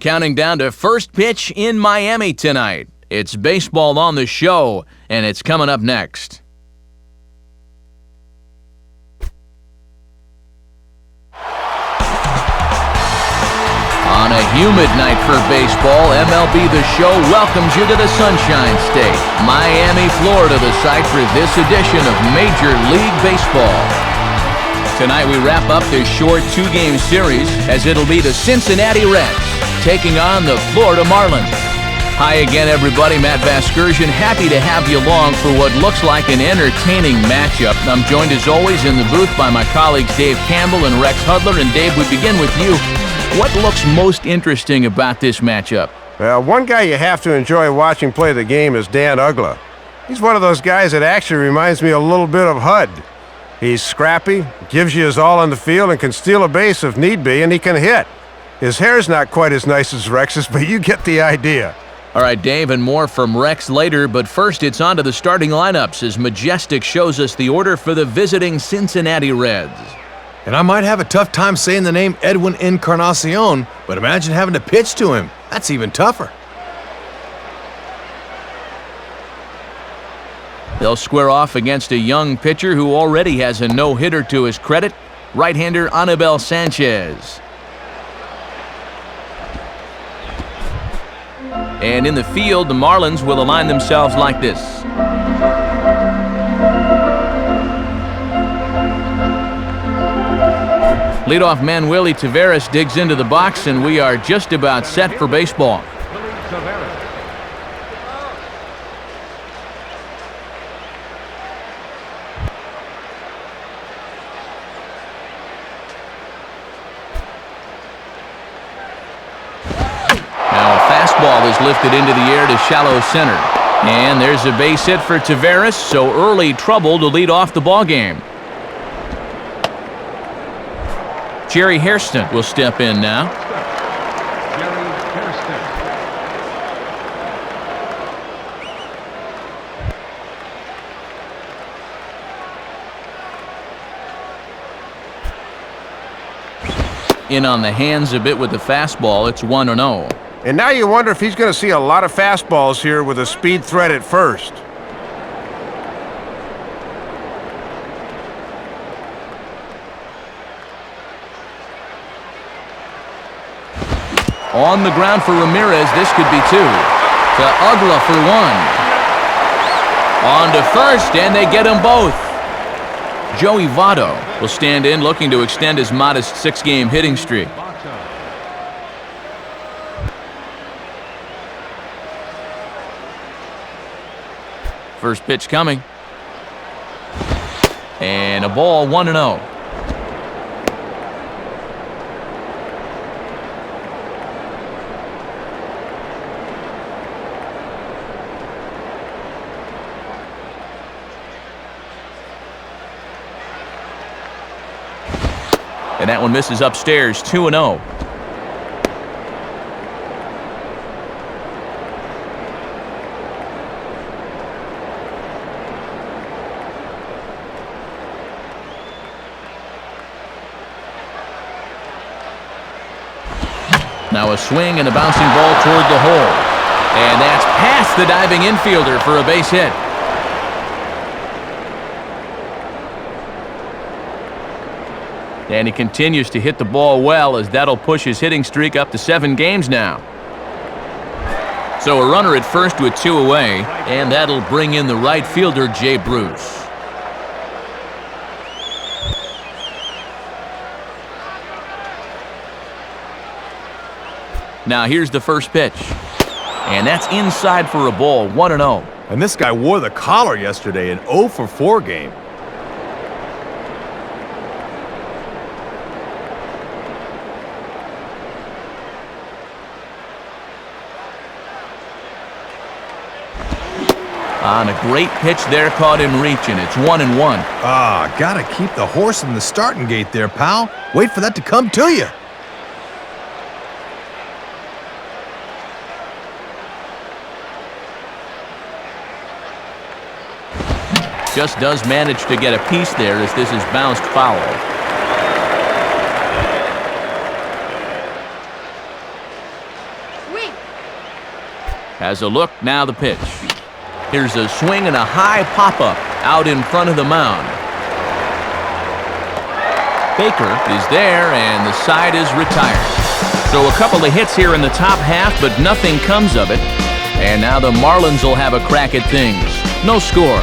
counting down to first pitch in Miami tonight. It's baseball on the show, and it's coming up next. On a humid night for baseball, MLB The Show welcomes you to the Sunshine State, Miami, Florida, the site for this edition of Major League Baseball. Tonight we wrap up this short two-game series as it'll be the Cincinnati Reds taking on the Florida Marlins. Hi again, everybody. Matt Vasgersian, happy to have you along for what looks like an entertaining matchup. I'm joined as always in the booth by my colleagues Dave Campbell and Rex Hudler. And Dave, we begin with you. What looks most interesting about this matchup? Well, one guy you have to enjoy watching play the game is Dan Uggla. He's one of those guys that actually reminds me a little bit of Hud. He's scrappy, gives you his all on the field, and can steal a base if need be, and he can hit. His hair's not quite as nice as Rex's, but you get the idea. All right, Dave, and more from Rex later, but first it's on to the starting lineups as Majestic shows us the order for the visiting Cincinnati Reds. And I might have a tough time saying the name Edwin Encarnacion, but imagine having to pitch to him. That's even tougher. They'll square off against a young pitcher who already has a no-hitter to his credit, right-hander Anibal Sanchez. And in the field, the Marlins will align themselves like this. Leadoff man Willie Taveras digs into the box, and we are just about set for baseball. Ball is lifted into the air to shallow center. And there's a base hit for Taveras, so early trouble to lead off the ball game. Jerry Hairston will step in now. In on the hands a bit with the fastball. It's 1-0. And now you wonder if he's going to see a lot of fastballs here with a speed threat at first. On the ground for Ramirez, this could be two. To Uggla for one. On to first, and they get them both. Joey Votto will stand in, looking to extend his modest six-game hitting streak. First pitch coming. And a ball, 1-0. And that one misses upstairs, 2-0. Now a swing and a bouncing ball toward the hole. And that's past the diving infielder for a base hit. And he continues to hit the ball well, as that'll push his hitting streak up to 7 games now. So a runner at first with 2 away, and that'll bring in the right fielder, Jay Bruce. Now here's the first pitch. And that's inside for a ball, 1-0. And this guy wore the collar yesterday, an 0-for-4 game. On a great pitch there, caught him reaching. It's 1-1. Gotta keep the horse in the starting gate there, pal. Wait for that to come to you. Just does manage to get a piece there as this is bounced foul. Has a look, now the pitch. Here's a swing and a high pop-up out in front of the mound. Baker is there, and the side is retired. So a couple of hits here in the top half, but nothing comes of it. And now the Marlins will have a crack at things. No score.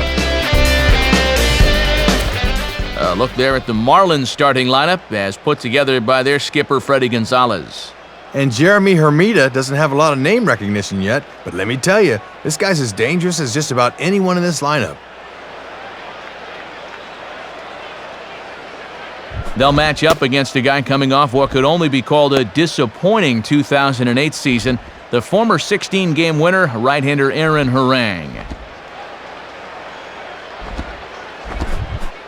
A look there at the Marlins starting lineup as put together by their skipper, Freddie Gonzalez. And Jeremy Hermida doesn't have a lot of name recognition yet, but let me tell you, this guy's as dangerous as just about anyone in this lineup. They'll match up against a guy coming off what could only be called a disappointing 2008 season, the former 16-game winner, right-hander Aaron Harang.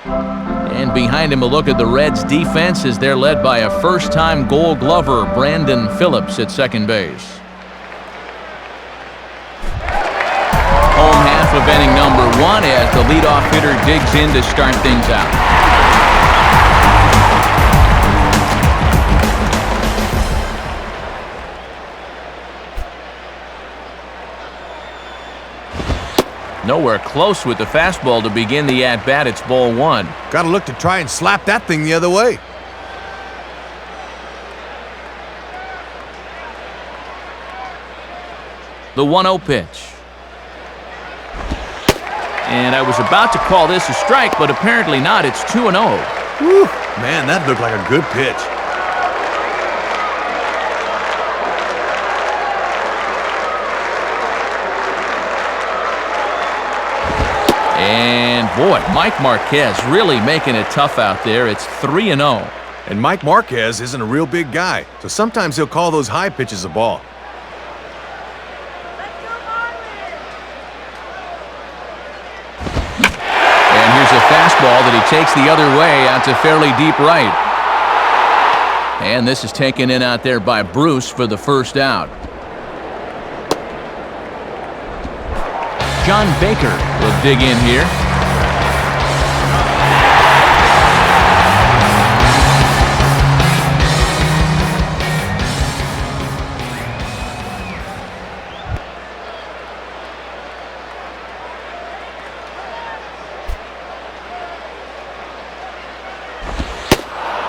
And behind him, a look at the Reds' defense as they're led by a first-time Gold Glover, Brandon Phillips, at second base. Home half of inning number 1 as the leadoff hitter digs in to start things out. Nowhere close with the fastball to begin the at-bat. It's ball 1. Got to look to try and slap that thing the other way. The 1-0 pitch. And I was about to call this a strike, but apparently not. It's 2-0. Whew, man, that looked like a good pitch. And boy, Mike Marquez really making it tough out there. It's 3-0. And Mike Marquez isn't a real big guy, so sometimes he'll call those high pitches a ball. And here's a fastball that he takes the other way out to fairly deep right. And this is taken in out there by Bruce for the first out. John Baker will dig in here.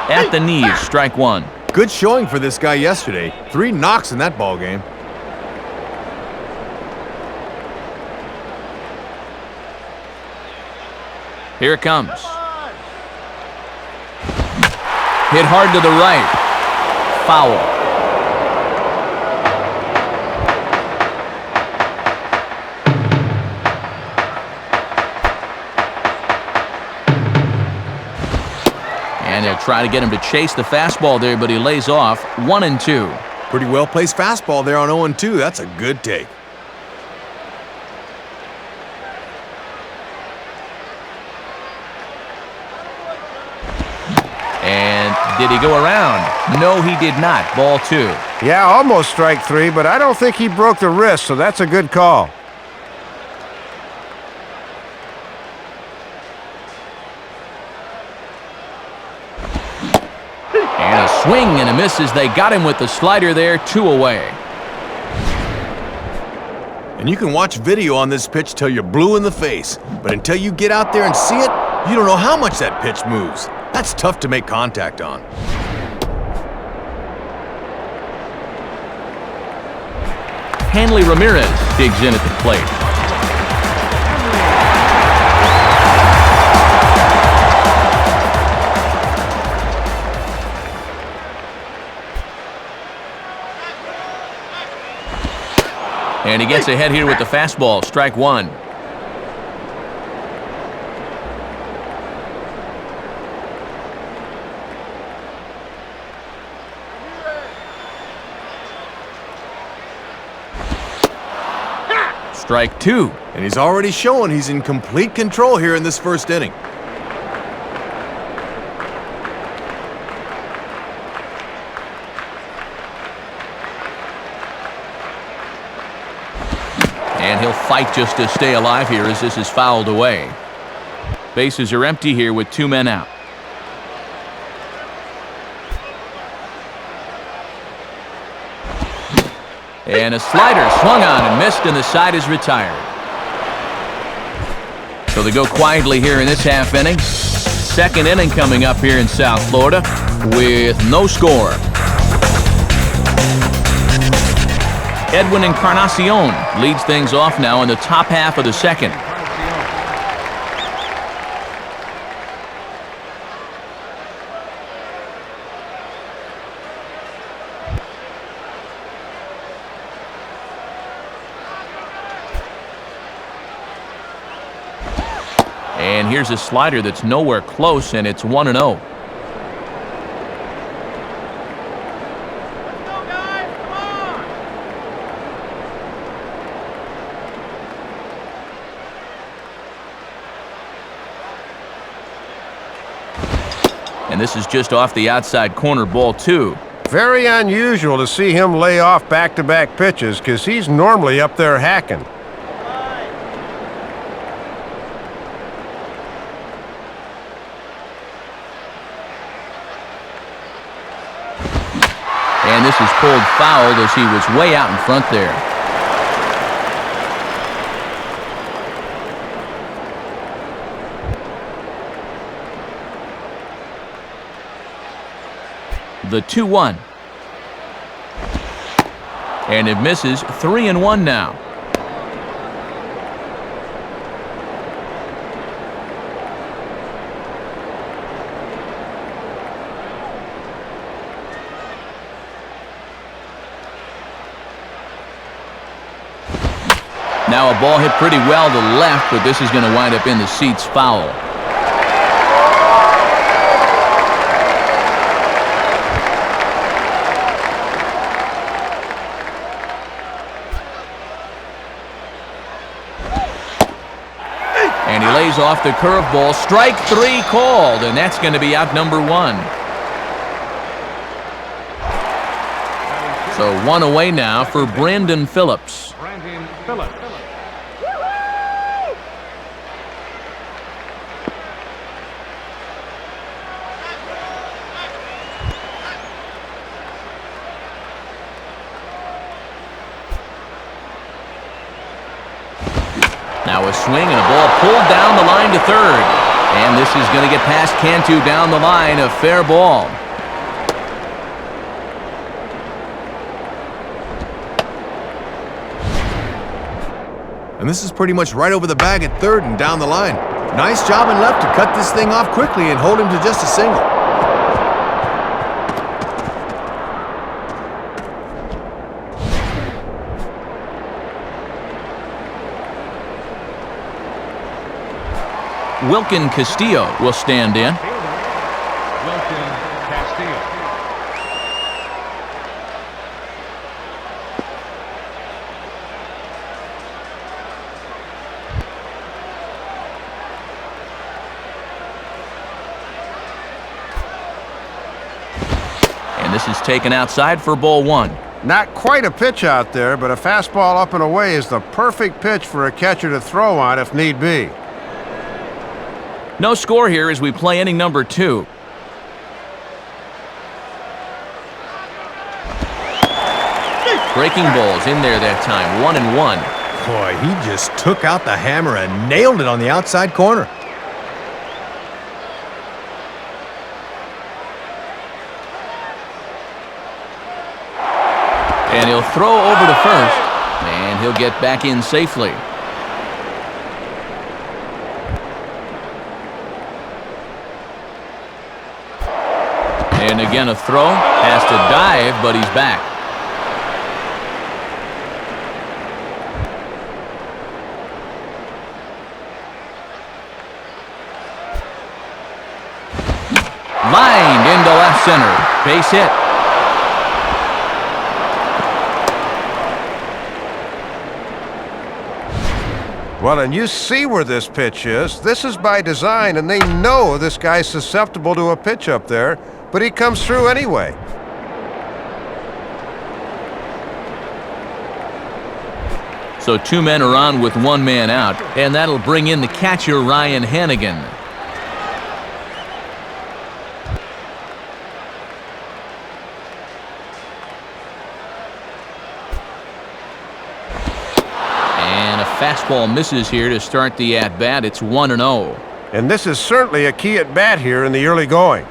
At the knees, strike 1. Good showing for this guy yesterday. 3 knocks in that ball game. Here it comes. Hit hard to the right. Foul. And they'll try to get him to chase the fastball there, but he lays off. 1-2. Pretty well-placed fastball there on 0-2. That's a good take. Did he go around? No, he did not. Ball 2. Yeah, almost strike 3, but I don't think he broke the wrist, so that's a good call. And a swing and a miss as they got him with the slider there. 2 away. And you can watch video on this pitch till you're blue in the face. But until you get out there and see it, you don't know how much that pitch moves. That's tough to make contact on. Hanley Ramirez digs in at the plate. And he gets ahead here with the fastball. Strike 1. Strike 2. And he's already showing he's in complete control here in this first inning. And he'll fight just to stay alive here as this is fouled away. Bases are empty here with 2 men out. And a slider swung on and missed, and the side is retired. So they go quietly here in this half inning. Second inning coming up here in South Florida with no score. Edwin Encarnacion leads things off now in the top half of the second. And here's a slider that's nowhere close, and it's 1-0. And this is just off the outside corner, ball 2. Very unusual to see him lay off back-to-back pitches because he's normally up there hacking. And this is pulled foul as he was way out in front there. The 2-1. And it misses. 3-1 now. Now a ball hit pretty well to left, but this is going to wind up in the seats foul. And he lays off the curveball. Strike 3 called, and that's going to be out number 1. So 1 away now for Brandon Phillips. Now a swing and a ball pulled down the line to third. And this is going to get past Cantu down the line. A fair ball. And this is pretty much right over the bag at third and down the line. Nice job in left to cut this thing off quickly and hold him to just a single. Wilkin Castillo will stand in. Wilkin Castillo. And this is taken outside for ball 1. Not quite a pitch out there, but a fastball up and away is the perfect pitch for a catcher to throw on if need be. No score here as we play inning number 2. Breaking balls in there that time. 1-1. Boy, he just took out the hammer and nailed it on the outside corner. And he'll throw over to first, and he'll get back in safely. And again a throw, has to dive, but he's back. Lined into left center, base hit. Well, and you see where this pitch is. This is by design, and they know this guy's susceptible to a pitch up there, but he comes through anyway. So 2 men are on with 1 man out, and that'll bring in the catcher, Ryan Hannigan. fastball misses here to start the at-bat. It's 1-0. And this is certainly a key at-bat here in the early going.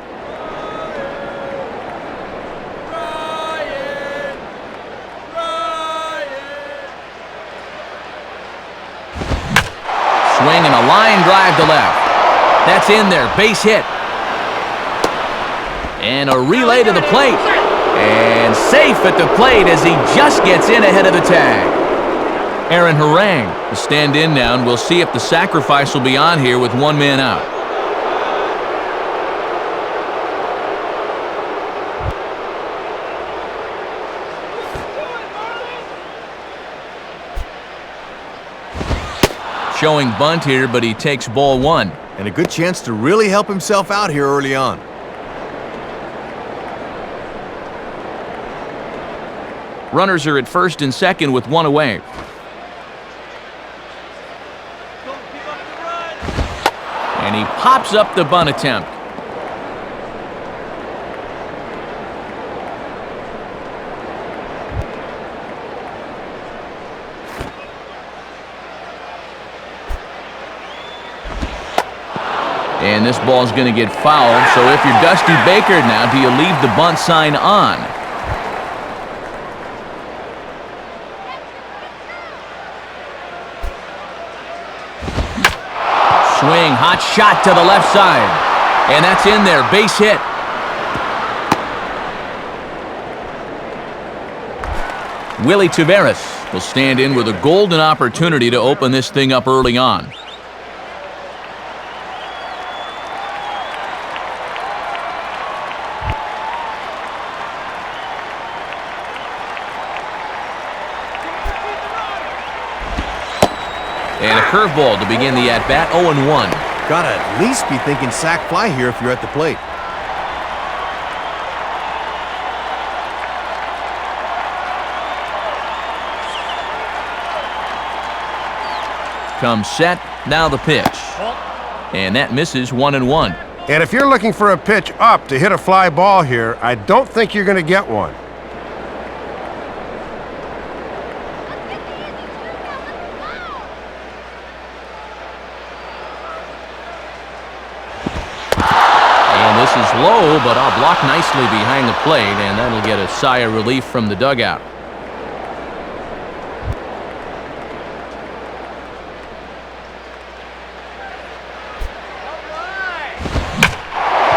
Swing and a line drive to left. That's in there. Base hit. And a relay to the plate. And safe at the plate as he just gets in ahead of the tag. Aaron Harang will stand in now, and we'll see if the sacrifice will be on here with one man out. Showing bunt here, but he takes ball one. And a good chance to really help himself out here early on. Runners are at first and second with one away. And he pops up the bunt attempt. And this ball's going to get fouled. So if you're Dusty Baker now, do you leave the bunt sign on? Swing, hot shot to the left side. And that's in there, base hit. Willie Taveras will stand in with a golden opportunity to open this thing up early on. And a curveball to begin the at-bat, 0-1. Gotta at least be thinking sac fly here if you're at the plate. Comes set, now the pitch. And that misses 1-1. And if you're looking for a pitch up to hit a fly ball here, I don't think you're going to get one. This is low, but I'll block nicely behind the plate, and that'll get a sigh of relief from the dugout.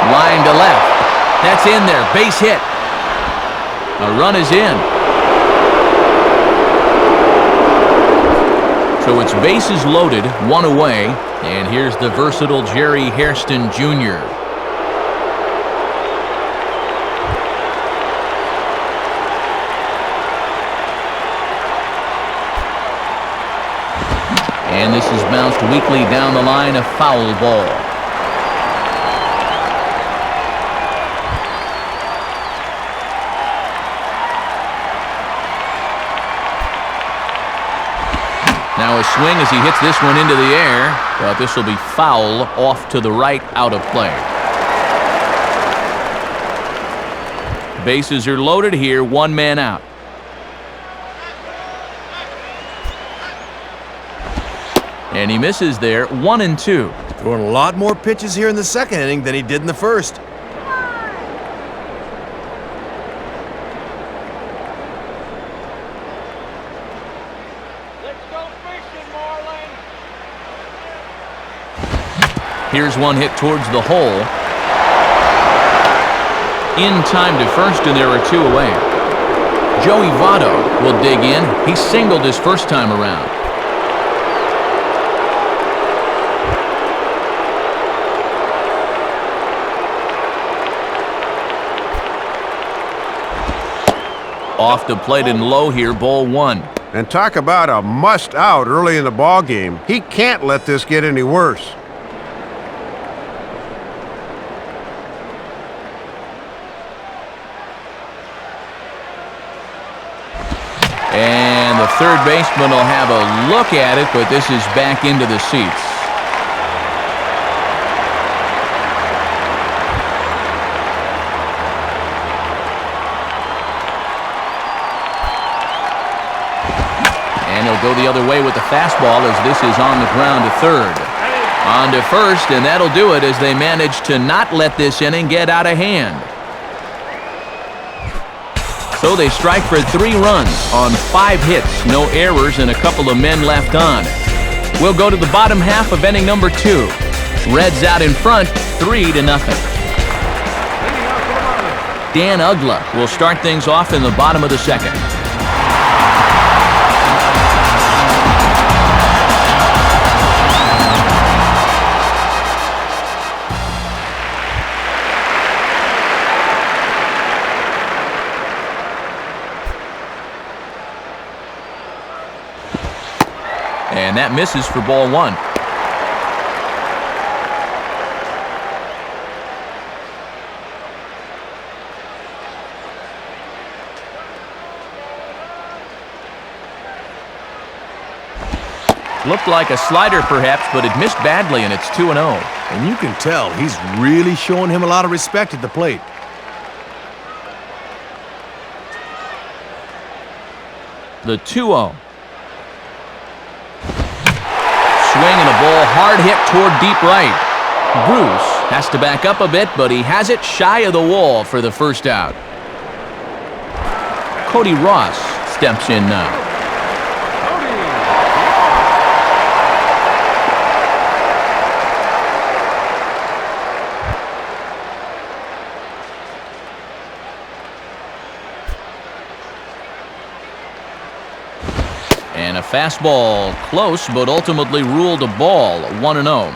Line to left. That's in there. Base hit. A run is in. So it's bases loaded, one away, and here's the versatile Jerry Hairston Jr. And this is bounced weakly down the line, a foul ball. Now a swing as he hits this one into the air, but this will be foul off to the right, out of play. Bases are loaded here, one man out. And he misses there, 1-2. Throwing a lot more pitches here in the second inning than he did in the first. Let's go fishing, Marlins. Here's one hit towards the hole. In time to first, and there are two away. Joey Votto will dig in. He singled his first time around. Off the plate and low here, ball one. And talk about a must out early in the ball game. He can't let this get any worse. And the third baseman will have a look at it, but this is back into the seats. And he'll go the other way with the fastball as this is on the ground to third. On to first, and that'll do it as they manage to not let this inning get out of hand. So they strike for 3 runs on 5 hits, no errors, and a couple of men left on. We'll go to the bottom half of inning number 2. Reds out in front, 3-0. Dan Uggla will start things off in the bottom of the second. And that misses for ball 1. Looked like a slider perhaps, but it missed badly, and it's 2-0. And you can tell he's really showing him a lot of respect at the plate. The 2-0. Swing and a ball hard hit toward deep right. Bruce has to back up a bit, but he has it shy of the wall for the first out. Cody Ross steps in now. And a fastball close, but ultimately ruled a ball, 1-0.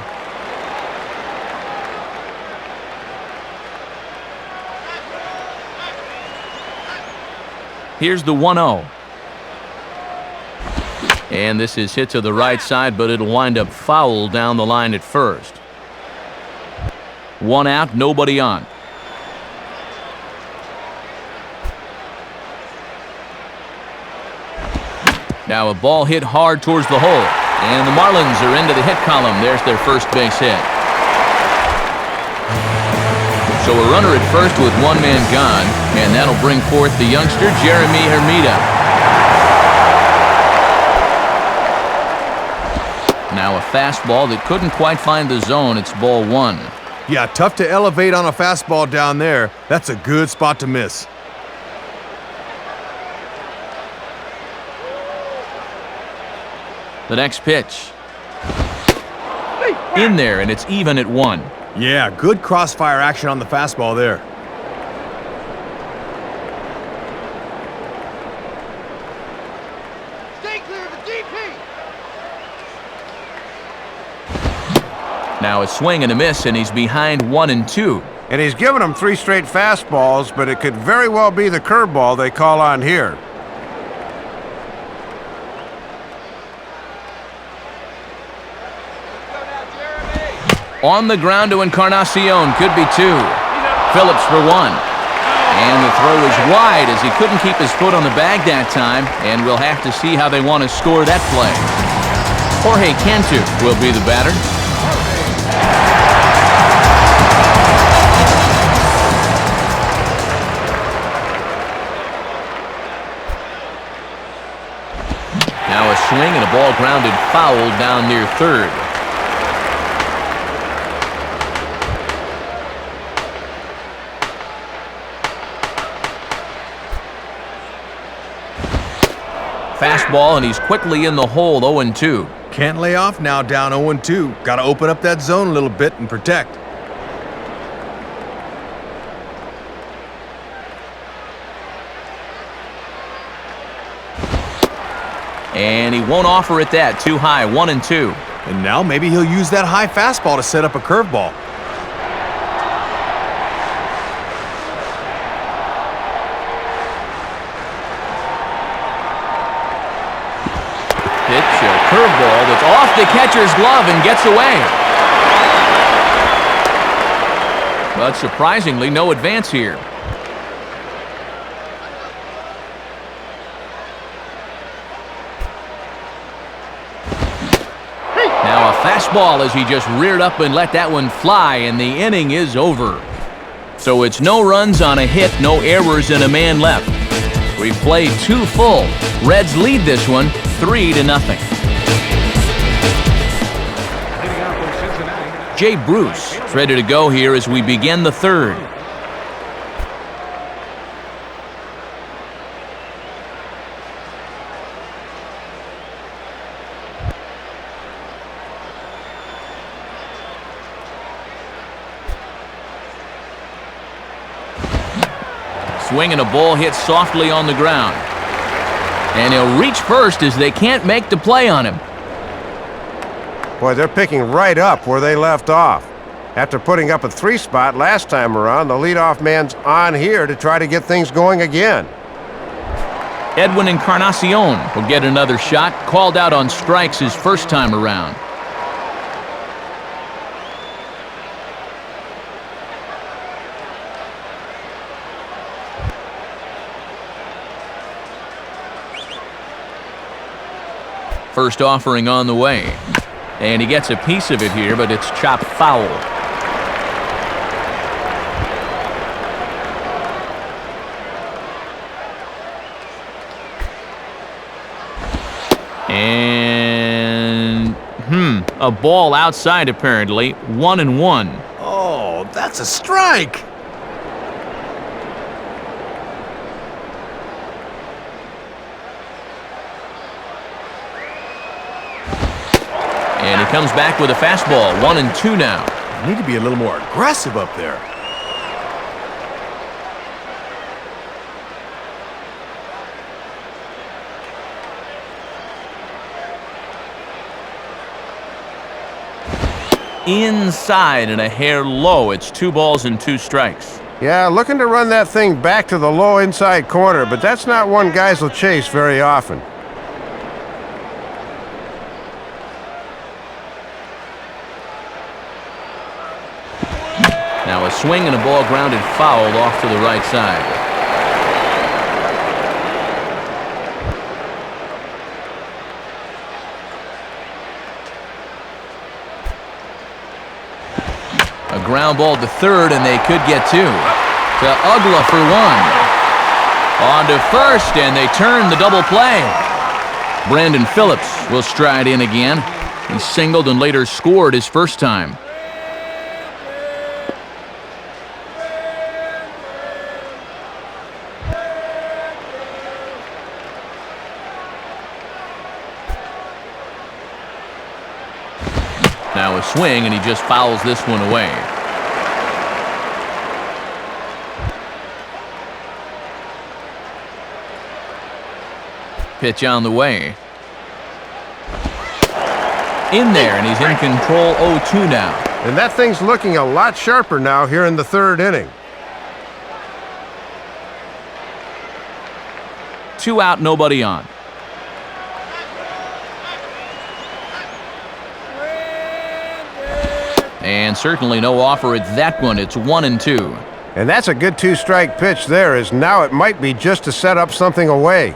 Here's the 1-0. And this is hit to the right side, but it'll wind up foul down the line at first. 1 out, nobody on. Now a ball hit hard towards the hole, and the Marlins are into the hit column. There's their first base hit. So a runner at first with 1 man gone, and that'll bring forth the youngster Jeremy Hermida. Now a fastball that couldn't quite find the zone. It's ball 1. Yeah, tough to elevate on a fastball down there. That's a good spot to miss. The next pitch. In there, and it's even at 1. Yeah, good crossfire action on the fastball there. Stay clear of the DP. Now a swing and a miss, and he's behind 1-2. And he's given them 3 straight fastballs, but it could very well be the curveball they call on here. On the ground to Encarnacion, could be 2. Phillips for 1. And the throw is wide as he couldn't keep his foot on the bag that time, and we'll have to see how they want to score that play. Jorge Cantu will be the batter. Now a swing and a ball grounded foul down near third. Fastball, and he's quickly in the hole, 0-2. Can't lay off now, down 0-2. Got to open up that zone a little bit and protect. And he won't offer it that. Too high, 1-2. And now maybe he'll use that high fastball to set up a curveball. Pitch, a curveball that's off the catcher's glove and gets away. But surprisingly, no advance here. Now a fastball as he just reared up and let that one fly, and the inning is over. So it's no runs on a hit, no errors, and a man left. We've played 2 full. Reds lead this one 3-0. Jay Bruce is ready to go here as we begin the 3rd. Swing and a ball hit softly on the ground. And he'll reach first as they can't make the play on him. Boy, they're picking right up where they left off. After putting up a 3 spot last time around, the leadoff man's on here to try to get things going again. Edwin Encarnacion will get another shot, called out on strikes his first time around. First offering on the way. And he gets a piece of it here, but it's chopped foul. And a ball outside apparently. 1-1. Oh, that's a strike. And he comes back with a fastball. 1-2 now. You need to be a little more aggressive up there. Inside and a hair low. It's 2 balls and 2 strikes. Yeah, looking to run that thing back to the low inside corner, but that's not one guys will chase very often. Now a swing and a ball grounded fouled off to the right side. A ground ball to third, and they could get 2. To Uggla for 1. On to first, and they turn the double play. Brandon Phillips will stride in again. He singled and later scored his first time. Now a swing, and he just fouls this one away. Pitch on the way. In there, and he's in control. 0-2 now. And that thing's looking a lot sharper now here in the 3rd inning. 2 out, nobody on. And certainly no offer at that one. It's 1-2. And that's a good 2-strike pitch there, as now it might be just to set up something away.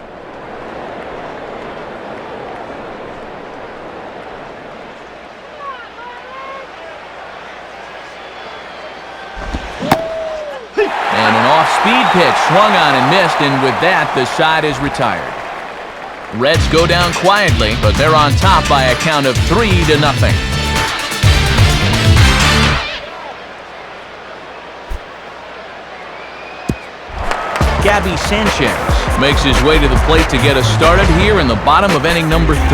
And an off-speed pitch swung on and missed, and with that, the side is retired. Reds go down quietly, but they're on top by a count of 3-0. Gabby Sanchez makes his way to the plate to get us started here in the bottom of inning number 3.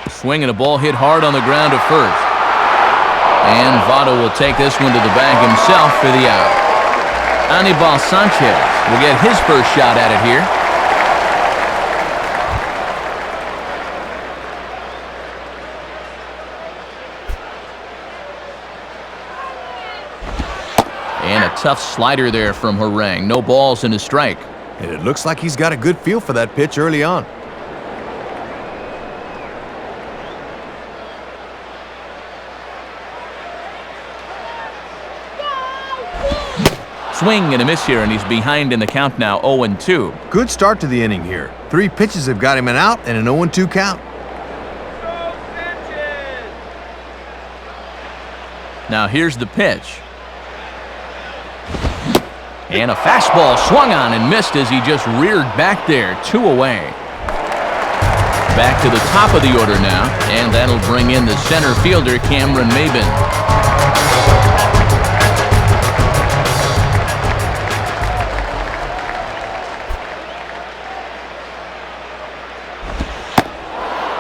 Swing and a ball hit hard on the ground to first. And Votto will take this one to the bag himself for the out. Anibal Sanchez will get his first shot at it here. And a tough slider there from Harang. No balls and a strike. And it looks like he's got a good feel for that pitch early on. Swing and a miss here, and he's behind in the count now, 0-2. Good start to the inning here. 3 pitches have got him an out and an 0-2 count. Now here's the pitch. And a fastball swung on and missed as he just reared back there, 2 away. Back to the top of the order now, and that'll bring in the center fielder, Cameron Maben.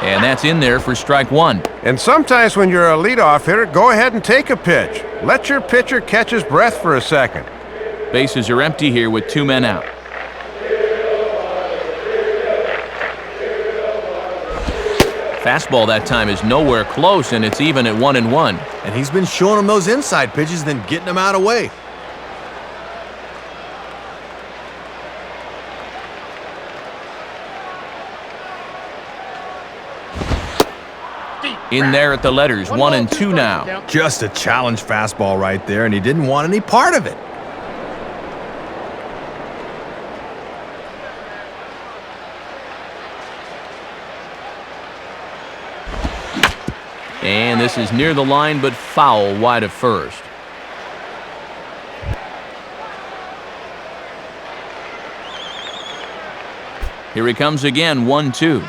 And that's in there for strike 1. And sometimes when you're a leadoff hitter, go ahead and take a pitch. Let your pitcher catch his breath for a second. Bases are empty here with 2 men out. Fastball that time is nowhere close, and it's even at 1-1. And he's been showing him those inside pitches, then getting them out of the way. In there at the letters, 1-2 now. Just a challenge fastball right there, and he didn't want any part of it. And this is near the line, but foul wide of first. Here he comes again, 1-2.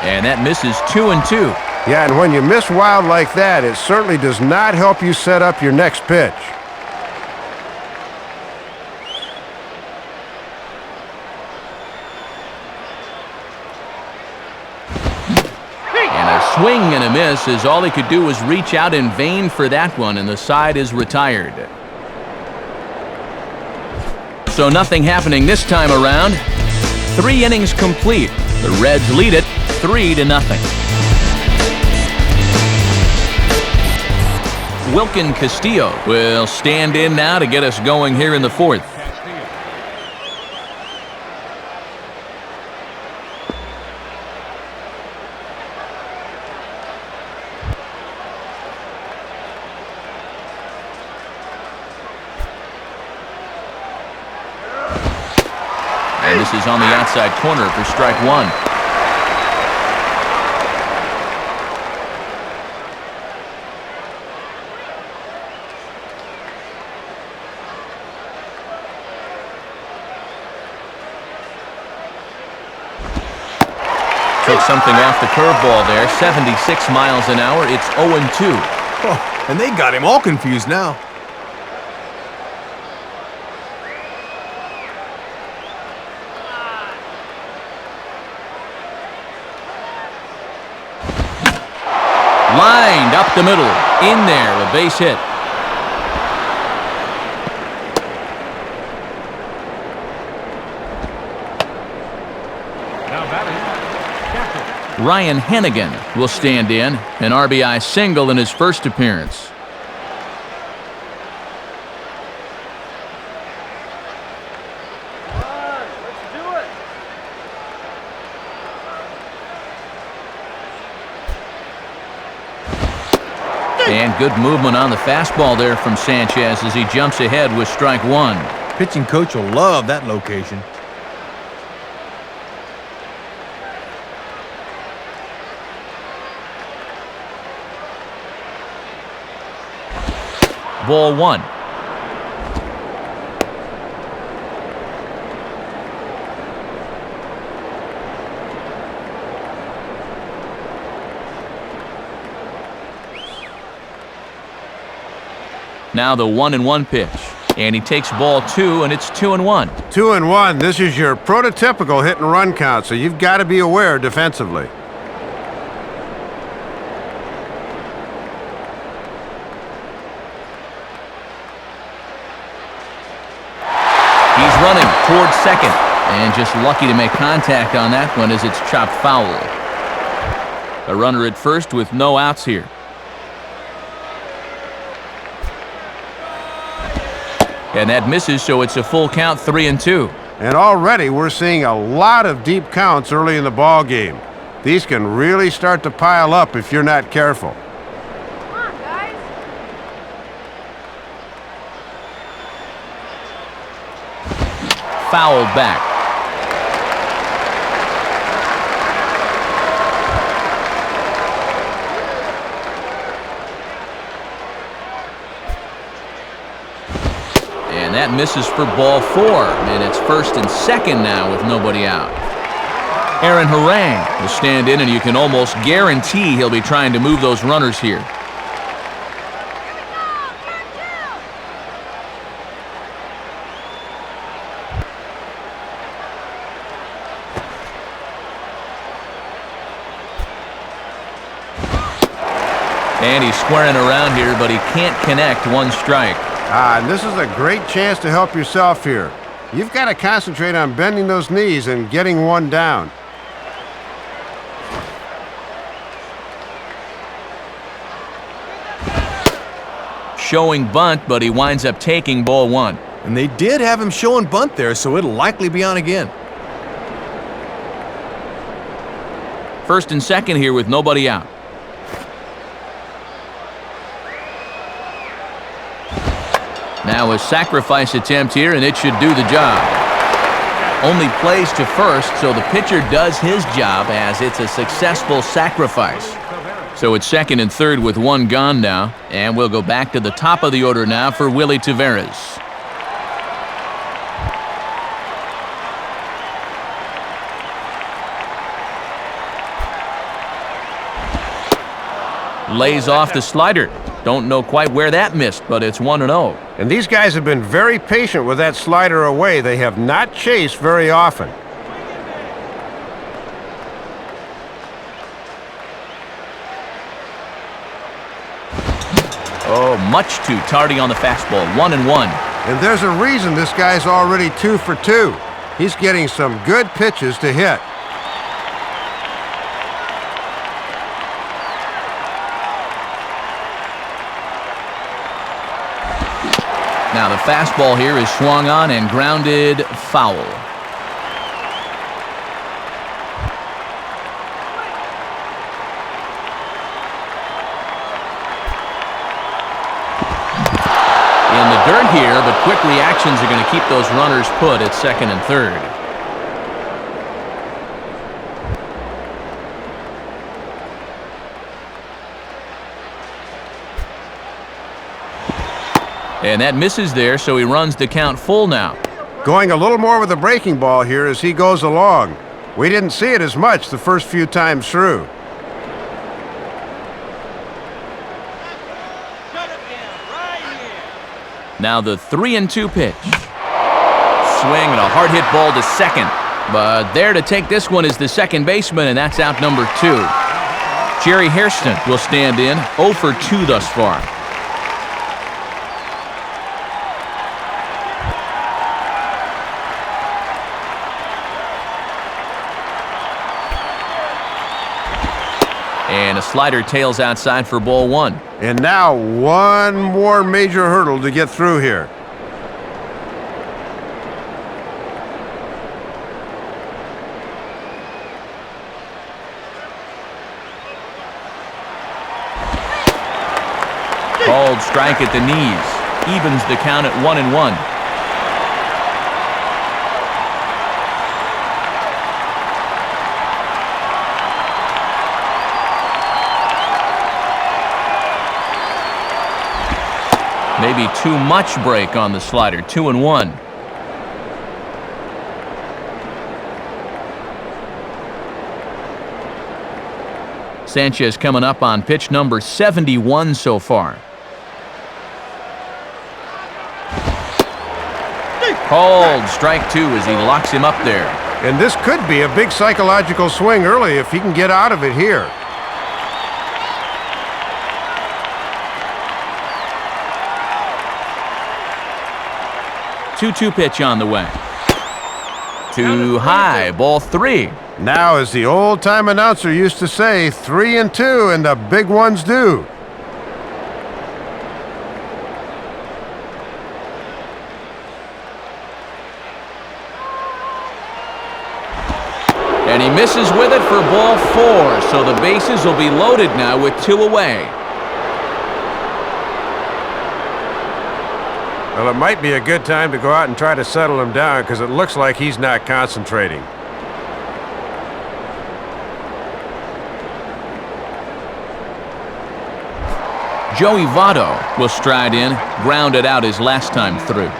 And that misses, 2-2. Yeah, and when you miss wild like that, it certainly does not help you set up your next pitch. And a swing and a miss, as all he could do was reach out in vain for that one, and the side is retired. So nothing happening this time around. 3 innings complete. The Reds lead it 3-0. Wilkin Castillo will stand in now to get us going here in the 4th. And this is on the outside corner for strike 1. Took something off the curveball there, 76 miles an hour. It's 0-2. Oh, and they got him all confused now. Lined up the middle. In there, a base hit. Ryan Hennigan will stand in, an RBI single in his first appearance. And good movement on the fastball there from Sanchez as he jumps ahead with strike 1. Pitching coach will love that location. Ball 1. Now the 1-1 pitch. And he takes ball 2, and it's 2-1. 2-1. This is your prototypical hit and run count, so you've got to be aware defensively. He's running towards second, and just lucky to make contact on that one as it's chopped foul. A runner at first with no outs here. And that misses, so it's a full count, 3-2. And already we're seeing a lot of deep counts early in the ball game. These can really start to pile up if you're not careful. Come on, guys. Fouled back. that misses for ball 4, and it's first and second now with nobody out. Aaron Harang will stand in, and you can almost guarantee he'll be trying to move those runners here. And he's squaring around here, but he can't connect. 1 strike. And this is a great chance to help yourself here. You've got to concentrate on bending those knees and getting 1 down. Showing bunt, but he winds up taking ball 1. And they did have him showing bunt there, so it'll likely be on again. First and second here with nobody out. Now a sacrifice attempt here, and it should do the job. Only plays to first, so the pitcher does his job as it's a successful sacrifice. So it's second and third with 1 gone now, and we'll go back to the top of the order now for Willie Taveras. Lays off the slider. Don't know quite where that missed, but it's 1-0. And these guys have been very patient with that slider away. They have not chased very often. Oh, much too tardy on the fastball. 1-1. And there's a reason this guy's already 2 for 2. He's getting some good pitches to hit. Now the fastball here is swung on and grounded foul. In the dirt here, but quick reactions are going to keep those runners put at second and third. And that misses there, so he runs the count full now. Going a little more with the breaking ball here as he goes along. We didn't see it as much the first few times through. Now the 3-2 pitch. Swing and a hard hit ball to second. But there to take this one is the second baseman, and that's out number 2. Jerry Hairston will stand in, 0 for 2 thus far. And a slider tails outside for ball 1. And now 1 more major hurdle to get through here. Called strike at the knees. Evens the count at 1-1. Maybe too much break on the slider. 2-1. Sanchez coming up on pitch number 71 so far. Called strike 2 as he locks him up there. And this could be a big psychological swing early if he can get out of it here. Two pitch on the way. Too high, ball 3. Now, as the old-time announcer used to say, 3-2 and the big ones due. And he misses with it for ball 4, so the bases will be loaded now with 2 away. Well, it might be a good time to go out and try to settle him down because it looks like he's not concentrating. Joey Votto will stride in, grounded out his last time through.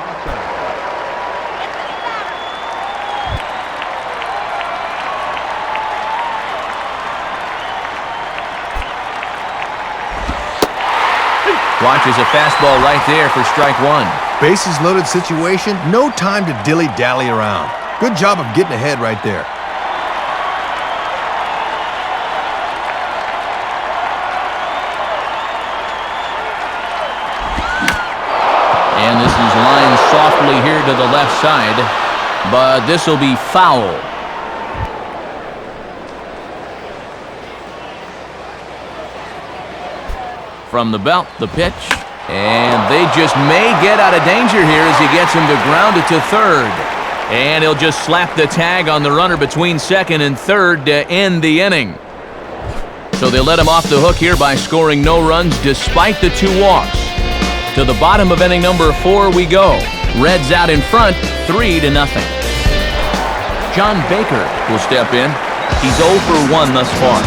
Watches a fastball right there for strike one. Bases loaded situation, no time to dilly-dally around. Good job of getting ahead right there. And this is lined softly here to the left side, but this will be foul. From the belt, the pitch, and they just may get out of danger here as he gets him to ground it to third. And he'll just slap the tag on the runner between second and third to end the inning. So they let him off the hook here by scoring no runs despite the 2 walks. To the bottom of inning number 4 we go. Reds out in front, 3-0. John Baker will step in. He's 0 for 1 thus far.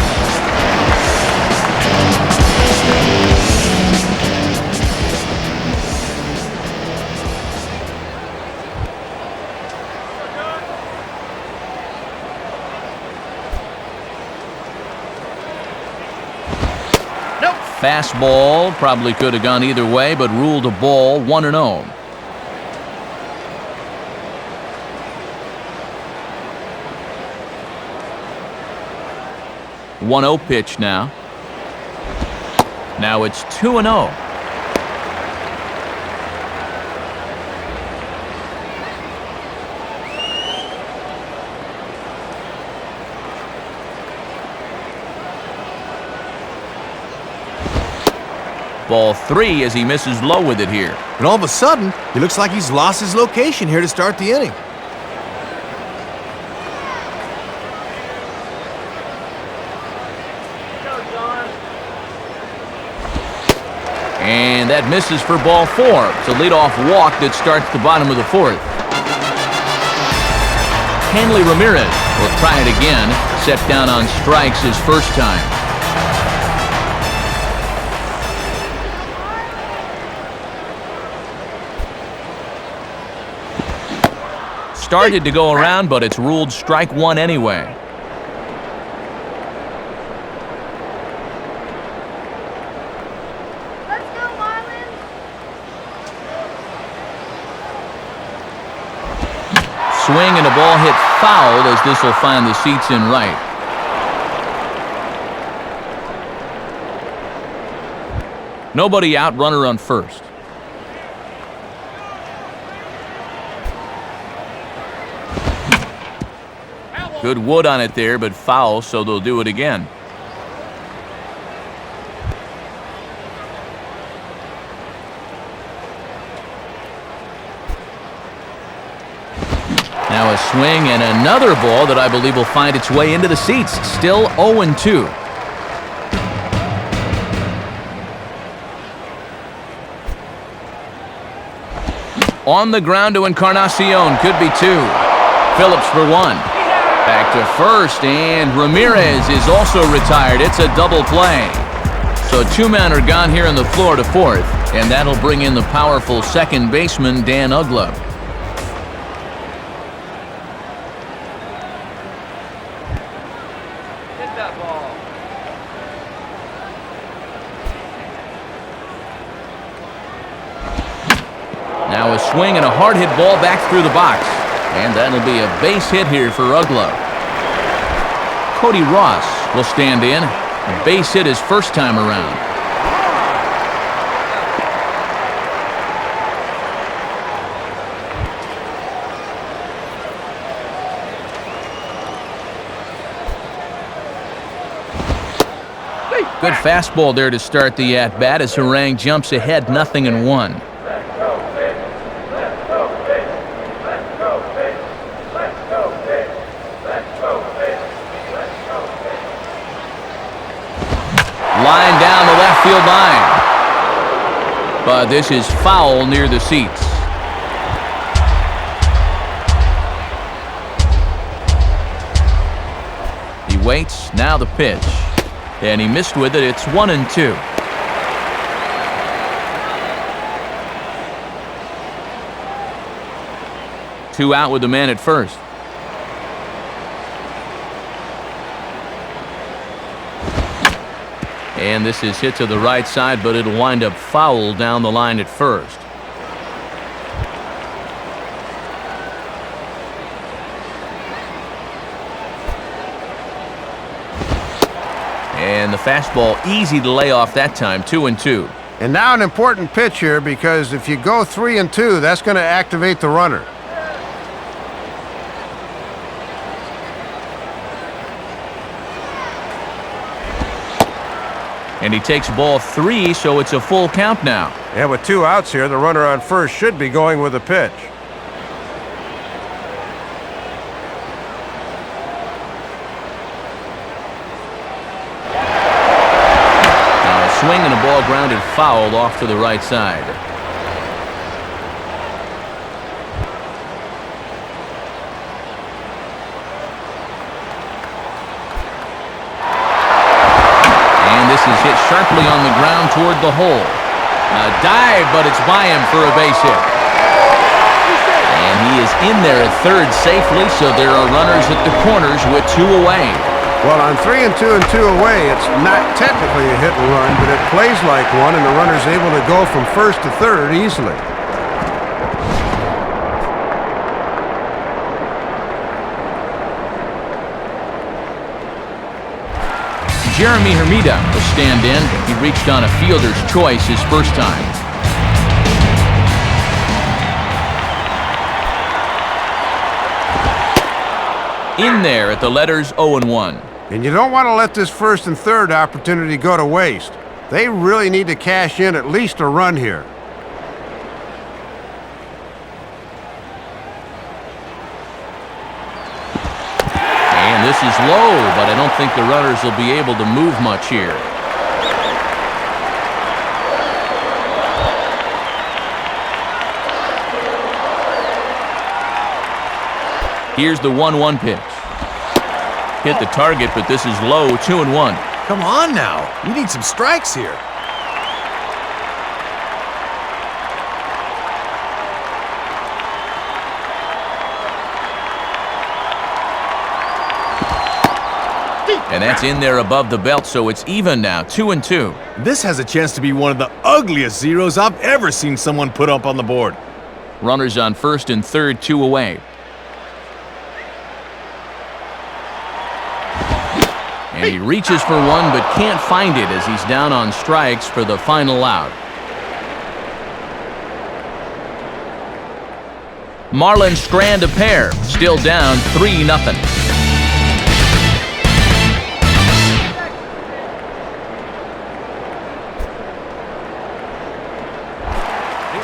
Fastball probably could have gone either way, but ruled a ball, 1-0. One-0 pitch now. Now it's 2-0. Ball 3 as he misses low with it here. And all of a sudden, he looks like he's lost his location here to start the inning. And that misses for ball 4. It's a leadoff walk that starts the bottom of the 4th. Hanley Ramirez will try it again. Set down on strikes his first time. Started to go around, but it's ruled strike 1 anyway. Let's go, Marlins! Swing and a ball hit foul as this will find the seats in right. Nobody out, runner on first. Good wood on it there, but foul, so they'll do it again. Now a swing and another ball that I believe will find its way into the seats. Still 0-2. On the ground to Encarnacion. Could be 2. Phillips for 1. Back to first, and Ramirez is also retired. It's a double play. So 2 men are gone here in the Florida 4th, and that'll bring in the powerful second baseman, Dan Uggla. Hit that ball. Now a swing and a hard hit ball back through the box. And that'll be a base hit here for Uggla. Cody Ross will stand in. A base hit his first time around. Good fastball there to start the at-bat as Harang jumps ahead 0-1. Line down the left field line. But this is foul near the seats. He waits, now the pitch. And he missed with it. It's 1-2. Two out with the man at first. And this is hit to the right side, but it'll wind up foul down the line at first. And the fastball easy to lay off that time, 2-2. And now an important pitch here, because if you go 3-2, that's going to activate the runner. And he takes ball 3, so it's a full count now. And with 2 outs here, the runner on first should be going with a pitch. Now a swing and a ball grounded foul off to the right side. Is hit sharply on the ground toward the hole. A dive, but it's by him for a base hit. And he is in there at third safely, so there are runners at the corners with 2 away. Well, on 3-2 and 2 away, it's not technically a hit and run, but it plays like one, and the runner's able to go from first to third easily. Jeremy Hermida will stand in. He reached on a fielder's choice his first time. In there at the letters 0-1. And you don't want to let this first and third opportunity go to waste. They really need to cash in at least a run here. This is low, but I don't think the runners will be able to move much here. Here's the 1-1 pitch. Hit the target, but this is low, 2-1. Come on now. We need some strikes here. And that's in there above the belt, so it's even now, 2-2. This has a chance to be one of the ugliest zeros I've ever seen someone put up on the board. Runners on first and third, 2 away. And he reaches for one, but can't find it as he's down on strikes for the final out. Marlins strand a pair, still down 3-0.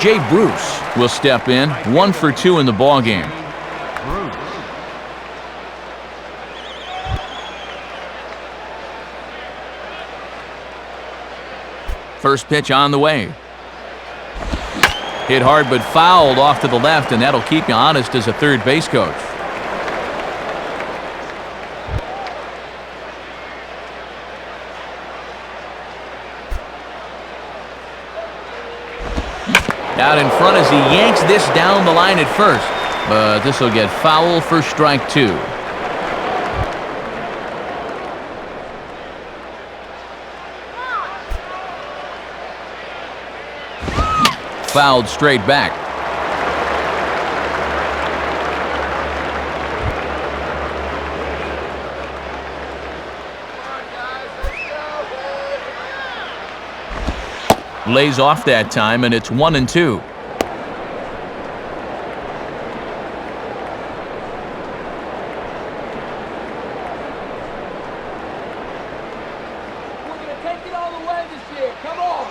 Jay Bruce will step in, 1 for 2 in the ballgame. First pitch on the way. Hit hard but fouled off to the left, and that'll keep you honest as a third base coach. Out in front as he yanks this down the line at first, but this will get foul for strike 2. Fouled straight back. Lays off that time, and it's 1-2. We're going to take it all the way this year. Come on.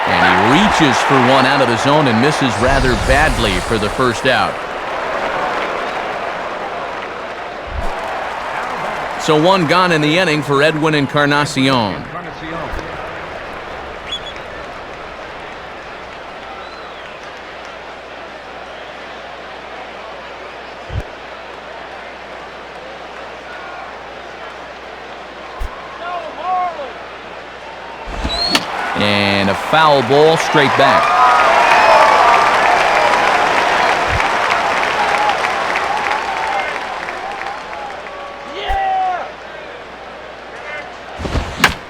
And he reaches for one out of the zone and misses rather badly for the first out. So one gone in the inning for Edwin Encarnacion. And a foul ball straight back.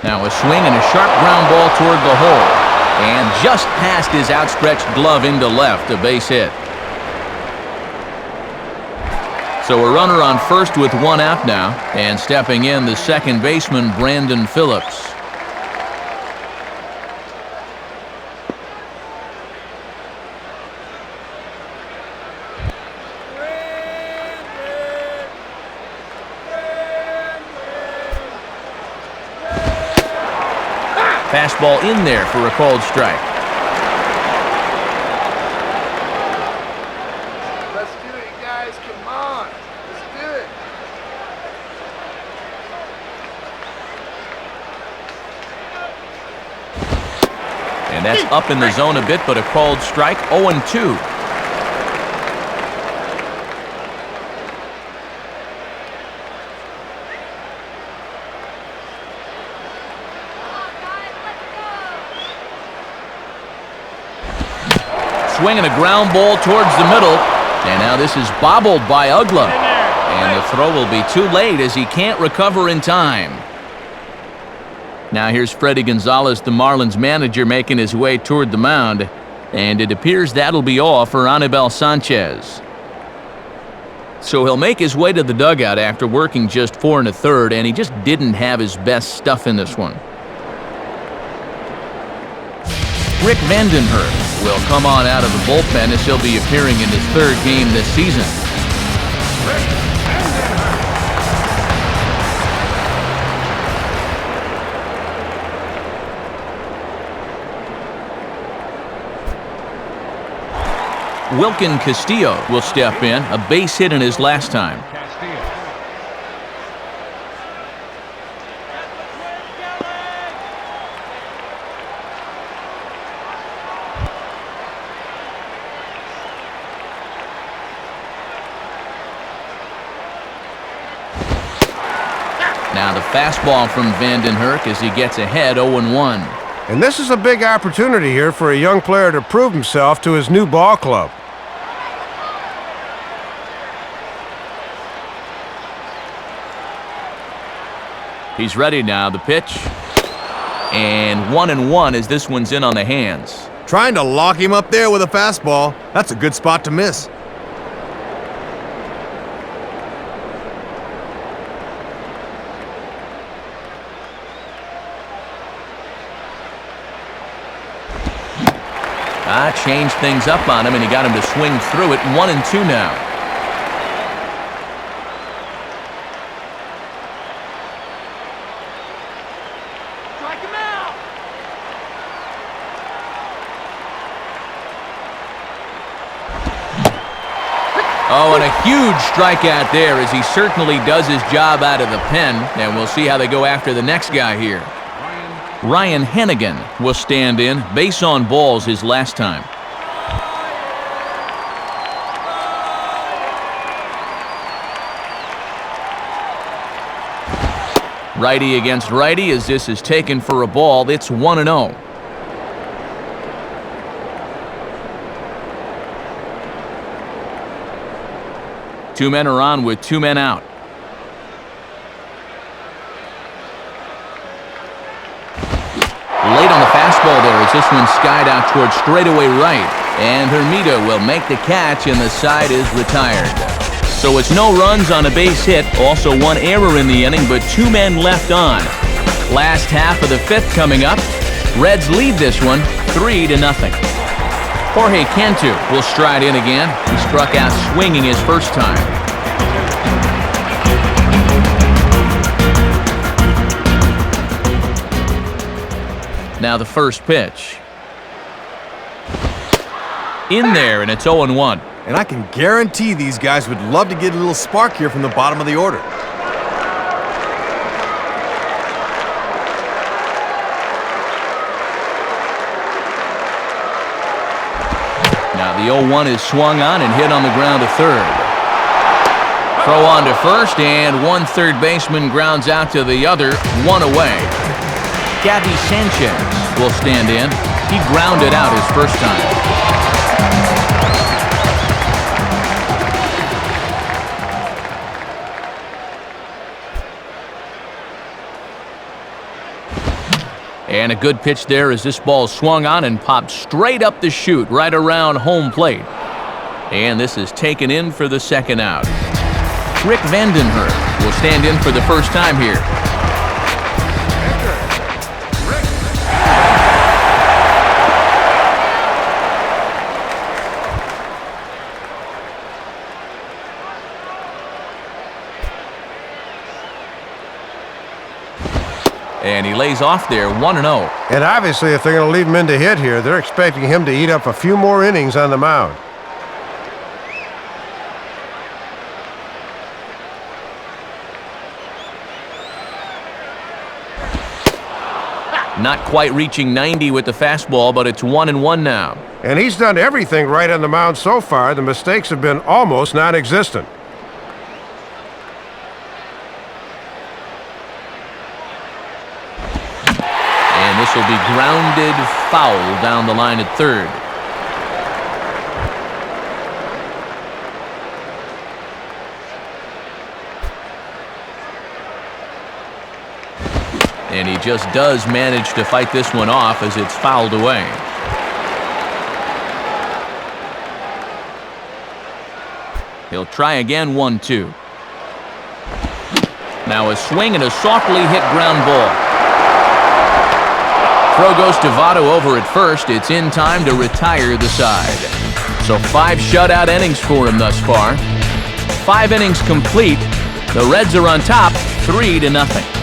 Now a swing and a sharp ground ball toward the hole. And just past his outstretched glove into left, a base hit. So a runner on first with one out now, and stepping in the second baseman, Brandon Phillips. Fastball in there for a called strike. Let's do it, guys. Come on. Let's do it. And that's up in the zone a bit, but a called strike, 0-2. Swinging a ground ball towards the middle, and now this is bobbled by Uggla. And the throw will be too late as he can't recover in time. Now here's Freddie Gonzalez, the Marlins manager, making his way toward the mound, and it appears that'll be all for Anibal Sanchez. So he'll make his way to the dugout after working just 4 1/3, and he just didn't have his best stuff in this one. Rick Vandenhurst will come on out of the bullpen as he'll be appearing in his 3rd game this season. Wilkin Castillo will step in, a base hit in his last time. Now the fastball from Vandenhurst as he gets ahead 0-1. And this is a big opportunity here for a young player to prove himself to his new ball club. He's ready now, the pitch. And 1-1 as this one's in on the hands. Trying to lock him up there with a fastball. That's a good spot to miss. Changed things up on him, and he got him to swing through it. 1-2 now. Strike him out. Oh, and a huge strikeout there as he certainly does his job out of the pen, and we'll see how they go after the next guy here. Ryan Hennigan will stand in, base on balls his last time. Righty against righty as this is taken for a ball. It's 1-0. Two men are on with 2 men out. Late on the fastball there as this one skied out towards straightaway right. And Hermida will make the catch and the side is retired. So it's no runs on a base hit, also 1 error in the inning, but 2 men left on. Last half of the 5th coming up. Reds lead this one 3-0. Jorge Cantu will stride in again. He struck out swinging his first time. Now the first pitch. In there, and it's 0-1. And I can guarantee these guys would love to get a little spark here from the bottom of the order. Now the 0-1 is swung on and hit on the ground to third. Throw on to first, and one third baseman grounds out to the other, 1 away. Gabby Sanchez will stand in. He grounded out his first time. And a good pitch there as this ball swung on and popped straight up the chute right around home plate. And this is taken in for the second out. Rick Vandenhurst will stand in for the first time here. And he lays off there 1-0. And obviously, if they're going to leave him in to hit here, they're expecting him to eat up a few more innings on the mound. Not quite reaching 90 with the fastball, but it's 1-1 now. And he's done everything right on the mound so far. The mistakes have been almost non-existent. And this will be grounded foul down the line at third. And he just does manage to fight this one off as it's fouled away. He'll try again, 1-2. Now a swing and a softly hit ground ball. Throw goes to Votto over at first. It's in time to retire the side. So 5 shutout innings for him thus far. 5 innings complete. The Reds are on top, 3-0.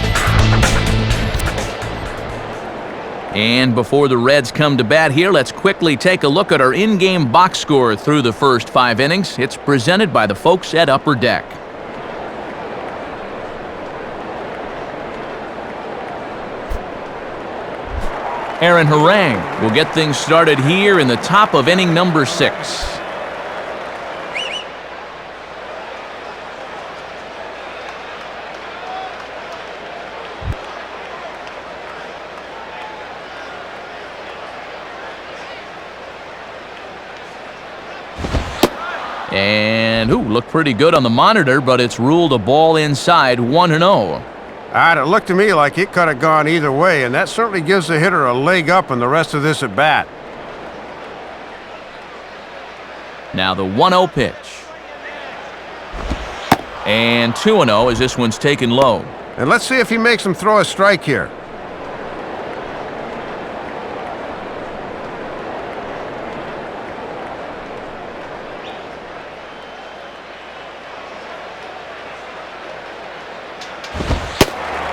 And before the Reds come to bat here, let's quickly take a look at our in-game box score through the first 5 innings. It's presented by the folks at Upper Deck. Aaron Harang will get things started here in the top of inning number 6. And, looked pretty good on the monitor, but it's ruled a ball inside, 1-0. It looked to me like it could have gone either way, and that certainly gives the hitter a leg up in the rest of this at-bat. Now the 1-0 pitch. And 2-0 as this one's taken low. And let's see if he makes him throw a strike here.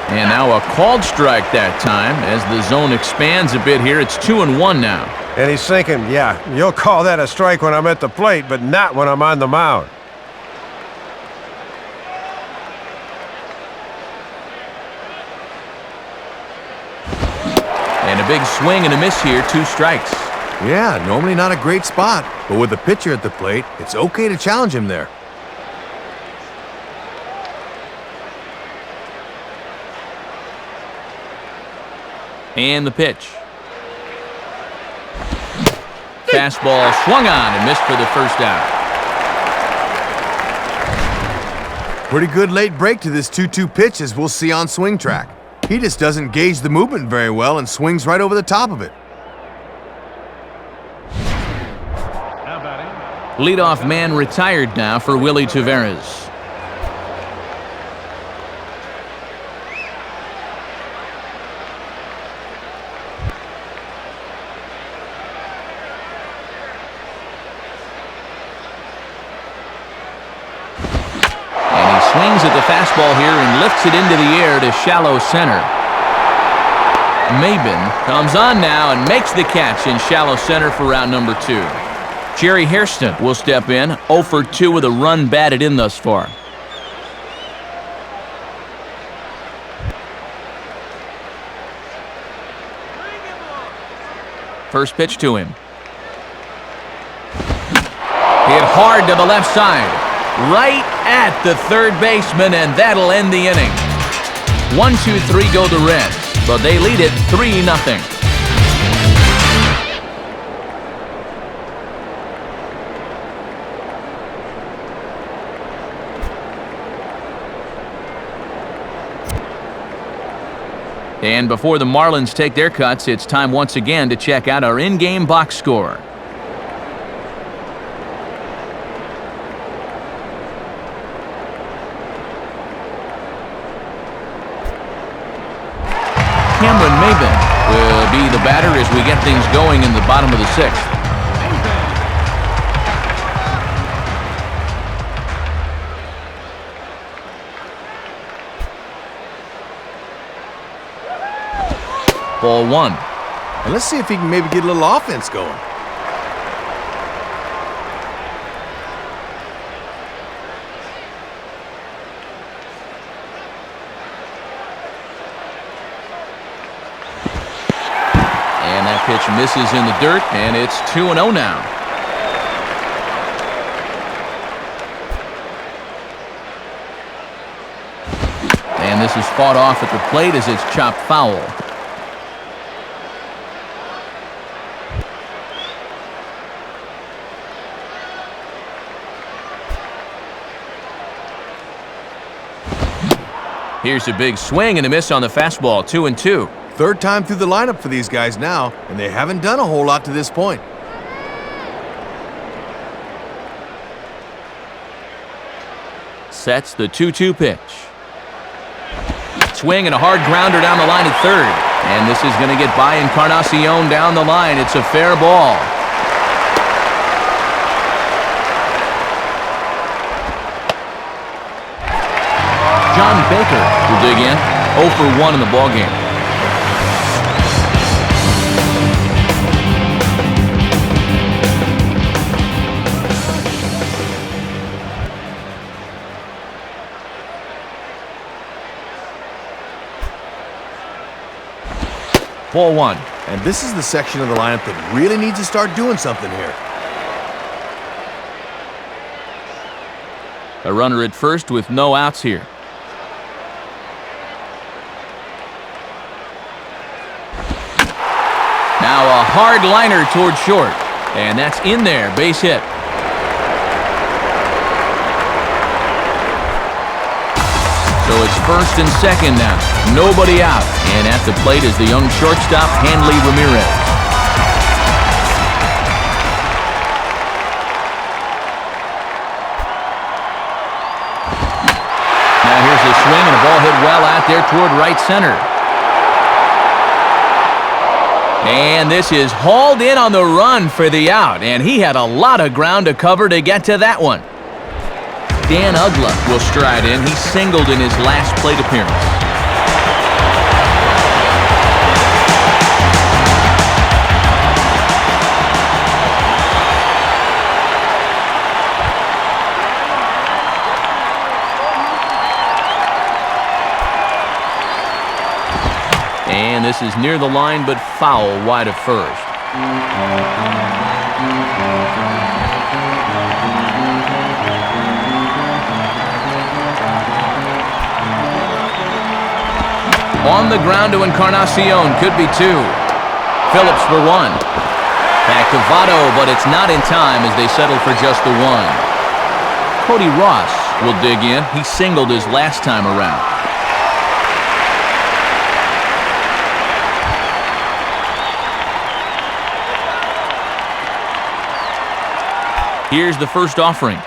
And now a called strike that time as the zone expands a bit here. It's 2-1 now. And he's thinking, yeah, you'll call that a strike when I'm at the plate, but not when I'm on the mound. And a big swing and a miss here, 2 strikes. Yeah, normally not a great spot, but with the pitcher at the plate, it's okay to challenge him there. And the pitch. Fastball swung on and missed for the first out. Pretty good late break to this 2-2 pitch, as we'll see on swing track. He just doesn't gauge the movement very well and swings right over the top of it. Leadoff man retired now for Willie Taveras. Swings at the fastball here and lifts it into the air to shallow center. Maben comes on now and makes the catch in shallow center for round number 2. Jerry Hairston will step in, 0 for 2 with a run batted in thus far. First pitch to him. Hit hard to the left side. Right at the third baseman, and that'll end the inning. 1-2-3 go the Reds, but they lead it 3-0. And before the Marlins take their cuts, it's time once again to check out our in-game box score. Cameron Maben will be the batter as we get things going in the bottom of the 6th. Ball 1. And let's see if he can maybe get a little offense going. And that pitch misses in the dirt, and it's 2-0 now. And this is fought off at the plate as it's chopped foul. Here's a big swing and a miss on the fastball, 2-2. Third time through the lineup for these guys now, and they haven't done a whole lot to this point. Sets the 2-2 pitch. Swing and a hard grounder down the line at third. And this is going to get by Encarnacion down the line. It's a fair ball. John Baker will dig in. 0 for 1 in the ballgame. Ball 1. And this is the section of the lineup that really needs to start doing something here. A runner at first with no outs here. Now a hard liner toward short. And that's in there. Base hit. So it's first and second now. Nobody out. And at the plate is the young shortstop, Hanley Ramirez. Now here's a swing and a ball hit well out there toward right center. And this is hauled in on the run for the out. And he had a lot of ground to cover to get to that one. Dan Uggla will stride in. He singled in his last plate appearance. And this is near the line, but foul wide of first. On the ground to Encarnacion, could be 2. Phillips for 1. Back to Votto, but it's not in time as they settle for just the 1. Cody Ross will dig in. He singled his last time around. Here's the first offering.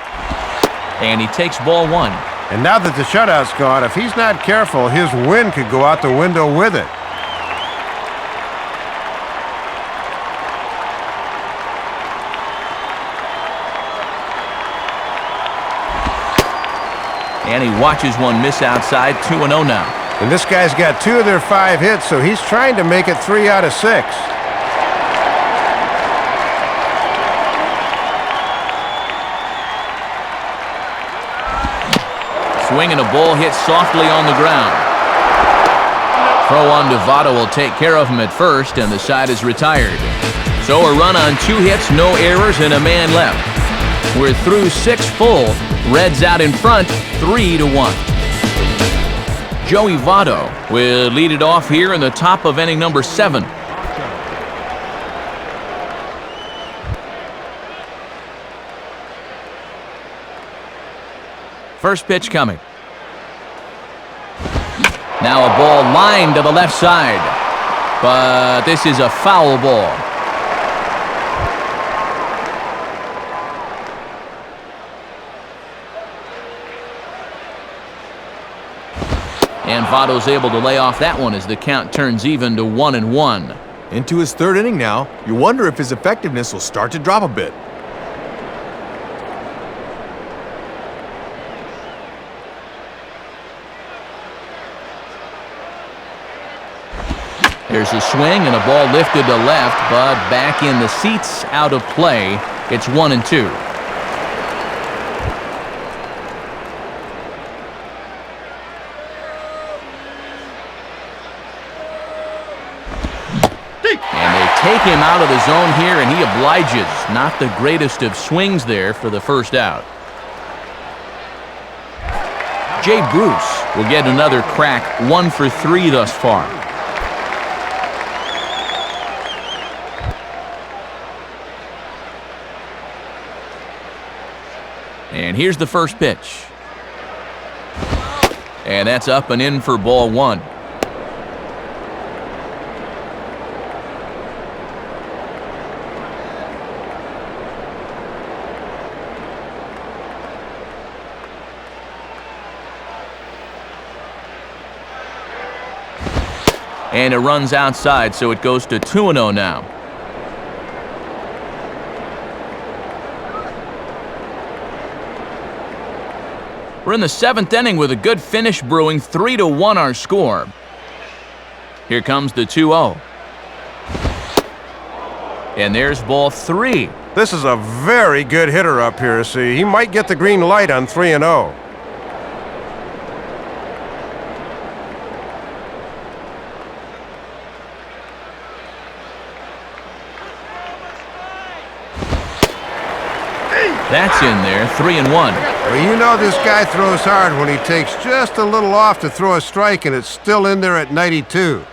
And he takes ball 1. And now that the shutout's gone, if he's not careful, his win could go out the window with it. And he watches one miss outside, 2-0 now. And this guy's got 2 of their 5 hits, so he's trying to make it 3 out of 6. Swing and a ball hit softly on the ground. Throw on to Votto will take care of him at first, and the side is retired. So a run on 2 hits, no errors, and a man left. We're through 6 full. Reds out in front, 3-1. Joey Votto will lead it off here in the top of inning number 7. First pitch coming. Now a ball lined to the left side. But this is a foul ball. And Votto's able to lay off that one as the count turns even to 1-1. Into his third inning now, you wonder if his effectiveness will start to drop a bit. There's a swing and a ball lifted to left, but back in the seats, out of play. It's 1-2. And they take him out of the zone here, and he obliges. Not the greatest of swings there for the first out. Jay Bruce will get another crack, 1 for 3 thus far. And here's the first pitch. And that's up and in for ball 1. And it runs outside, so it goes to 2-0 now. We're in the 7th inning with a good finish brewing. 3-1 our score. Here comes the 2-0. And there's ball 3. This is a very good hitter up here, see. He might get the green light on 3-0. That's in there, 3-1. Well, you know this guy throws hard when he takes just a little off to throw a strike, and it's still in there at 92.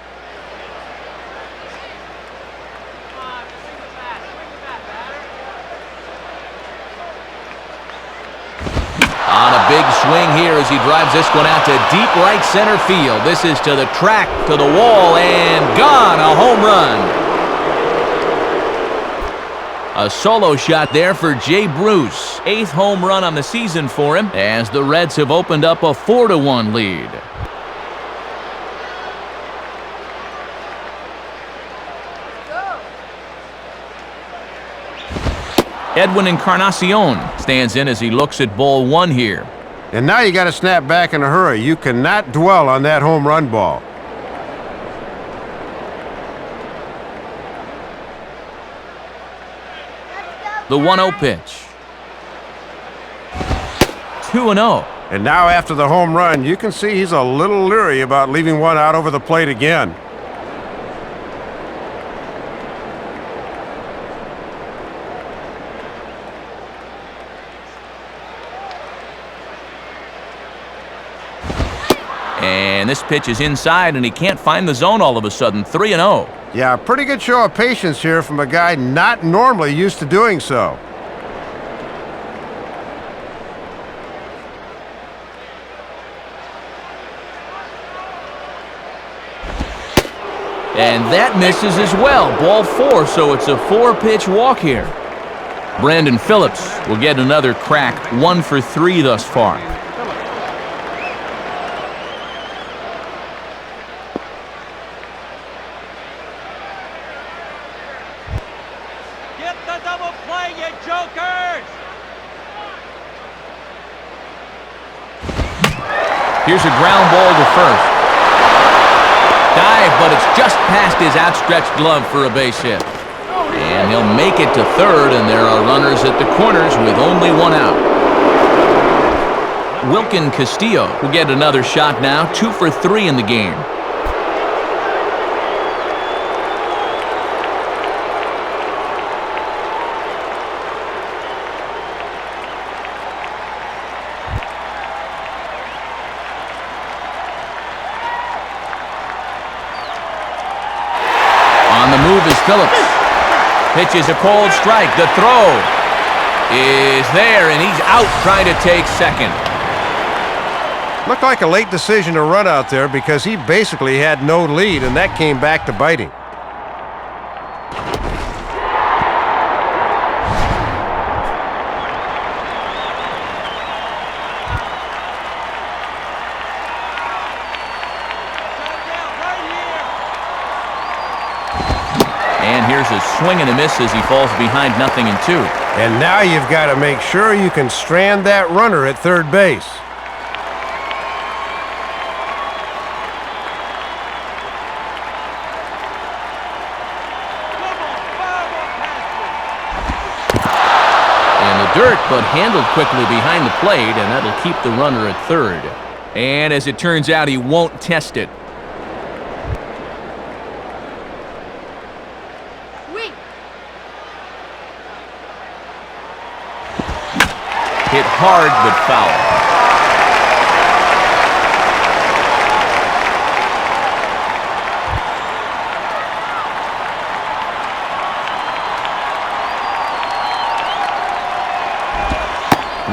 On a big swing here as he drives this one out to deep right center field. This is to the track, to the wall, and gone, a home run. A solo shot there for Jay Bruce. 8th home run on the season for him as the Reds have opened up a 4-1 lead. Edwin Encarnacion stands in as he looks at ball 1 here. And now you got to snap back in a hurry. You cannot dwell on that home run ball. The 1-0 pitch. 2-0. And now after the home run, you can see he's a little leery about leaving one out over the plate again. And this pitch is inside, and he can't find the zone all of a sudden. 3-0. Yeah, pretty good show of patience here from a guy not normally used to doing so. And that misses as well. Ball 4, so it's a 4-pitch walk here. Brandon Phillips will get another crack, 1 for 3 thus far. Here's a ground ball to first. Dive, but it's just past his outstretched glove for a base hit. And he'll make it to third, and there are runners at the corners with only 1 out. Wilkin Castillo will get another shot now, 2 for 3 in the game. On the move is Phillips. Pitches a cold strike. The throw is there, and he's out trying to take second. Looked like a late decision to run out there because he basically had no lead, and that came back to bite him. And here's a swing and a miss as he falls behind 0-2. And now you've got to make sure you can strand that runner at third base. In the dirt, but handled quickly behind the plate, and that'll keep the runner at third. And as it turns out, he won't test it. Hit hard, but foul.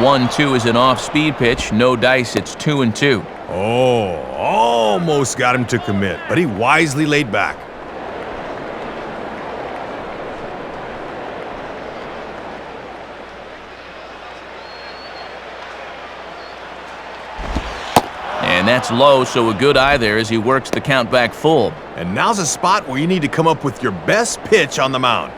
One-two is an off-speed pitch. No dice. It's 2-2. Oh, almost got him to commit, but he wisely laid back. And that's low, so a good eye there as he works the count back full. And now's a spot where you need to come up with your best pitch on the mound.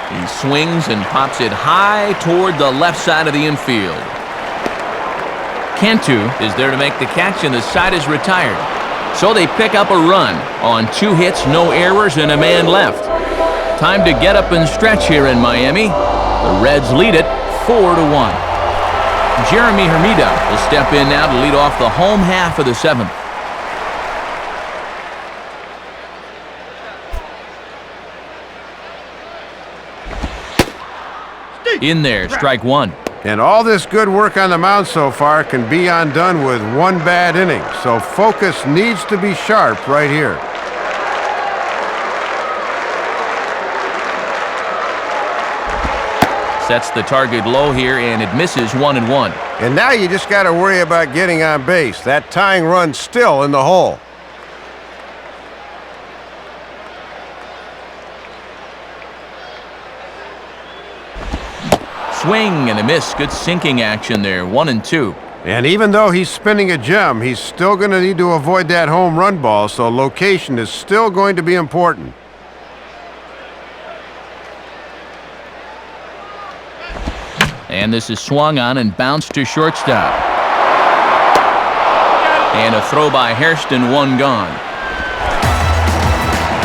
He swings and pops it high toward the left side of the infield. Cantu is there to make the catch, and the side is retired. So they pick up a run on 2 hits, no errors, and a man left. Time to get up and stretch here in Miami. The Reds lead it 4-1. Jeremy Hermida will step in now to lead off the home half of the 7th. In there, strike one. And all this good work on the mound so far can be undone with one bad inning. So focus needs to be sharp right here. Sets the target low here, and it misses 1-1. And now you just got to worry about getting on base. That tying run still in the hole. Swing and a miss. Good sinking action there. 1-2. And even though he's spinning a gem, he's still going to need to avoid that home run ball, so location is still going to be important. And this is swung on and bounced to shortstop. And a throw by Hairston, one gone.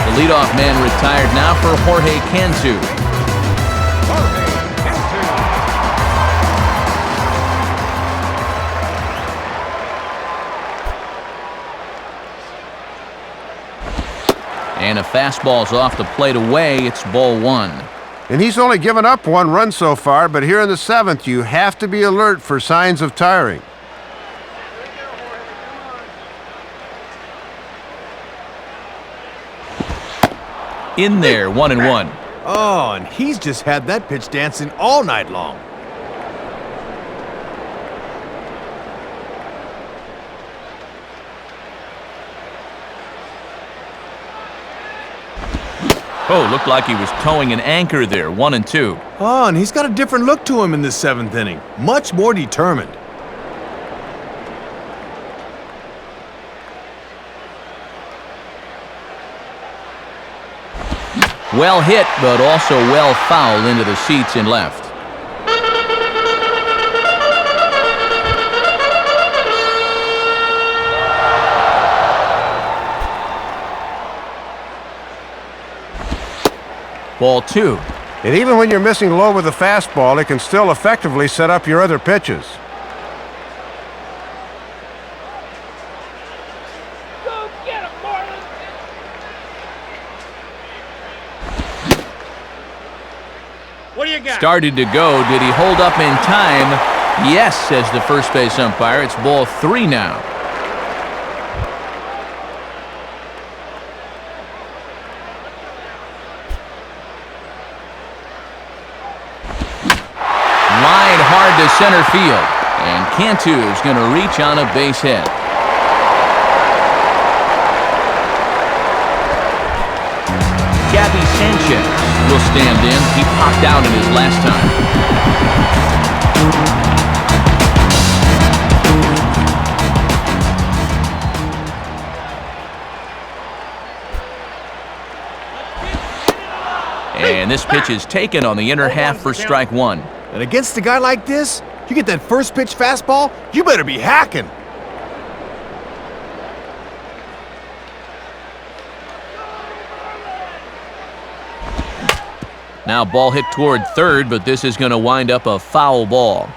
The leadoff man retired now for Jorge Cantu. And a fastball's off the plate away. It's ball one. And he's only given up 1 run so far, but here in the 7th, you have to be alert for signs of tiring. In there, 1-1. Oh, and he's just had that pitch dancing all night long. Oh, looked like he was towing an anchor there. 1-2. Oh, and he's got a different look to him in this 7th inning. Much more determined. Well hit, but also well fouled into the seats in left. Ball two. And even when you're missing low with a fastball, it can still effectively set up your other pitches. Go get him, Marlins! What do you got? Started to go. Did he hold up in time? Yes, says the first base umpire. It's ball three now. hard to center field. And Cantu's going to reach on a base hit. Gabby Sanchez will stand in. He popped out in his last time. And this pitch is taken on the inner half for strike one. And against a guy like this, you get that first pitch fastball, you better be hacking. Now ball hit toward third, but this is going to wind up a foul ball.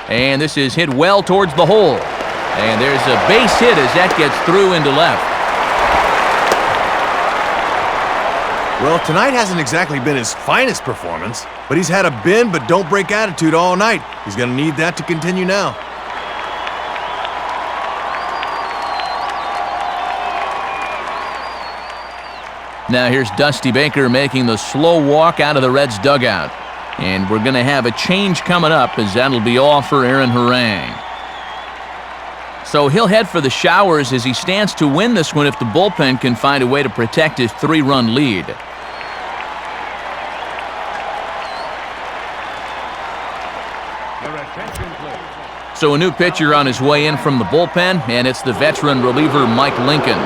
And this is hit well towards the hole. And there's a base hit as that gets through into left. Well, tonight hasn't exactly been his finest performance, but he's had a bend but don't break attitude all night. He's going to need that to continue now. Now here's Dusty Baker making the slow walk out of the Reds dugout. And we're going to have a change coming up as that'll be all for Aaron Harang. So he'll head for the showers as he stands to win this one if the bullpen can find a way to protect his 3-run lead. So a new pitcher on his way in from the bullpen, and it's the veteran reliever Mike Lincoln.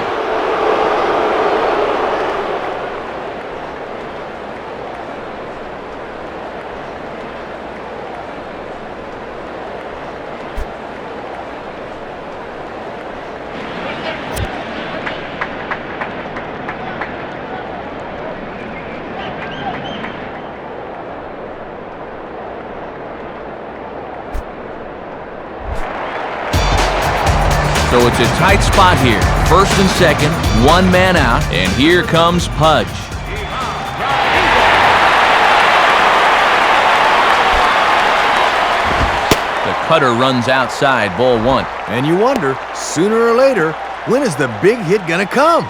So it's a tight spot here. First and second, one man out, and here comes Pudge. The cutter runs outside, ball one. And you wonder, sooner or later, when is the big hit gonna come?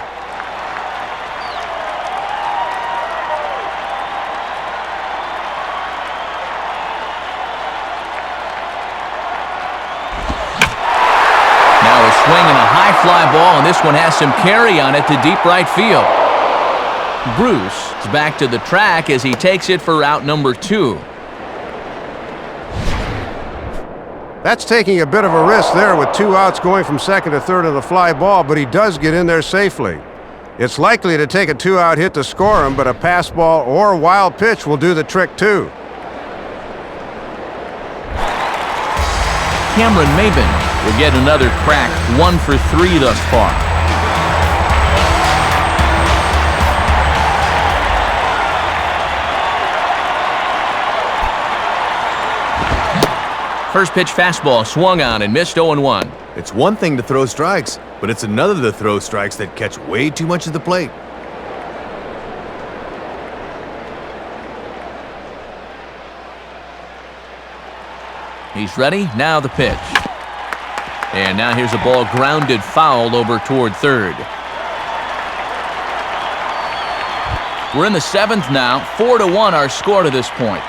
Swinging a high fly ball, and this one has some carry on it to deep right field. Bruce is back to the track as he takes it for out number 2. That's taking a bit of a risk there with 2 outs going from second to third on the fly ball, but he does get in there safely. It's likely to take a 2-out hit to score him, but a pass ball or a wild pitch will do the trick too. Cameron Maben will get another crack, 1 for 3 thus far. First pitch fastball swung on and missed 0-1. It's one thing to throw strikes, but it's another to throw strikes that catch way too much of the plate. He's ready, now the pitch. And now here's a ball grounded foul over toward third. We're in the 7th now, 4-1 our score to this point.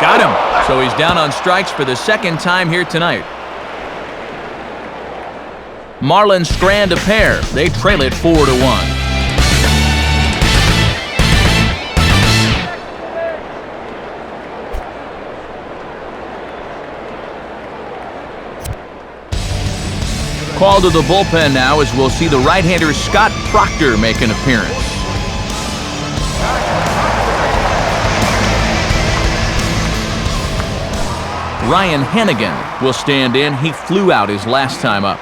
Got him. So he's down on strikes for the second time here tonight. Marlins strand a pair. They trail it 4-1. Call to the bullpen now as we'll see the right-hander Scott Proctor make an appearance. Ryan Hennigan will stand in. He flew out his last time up.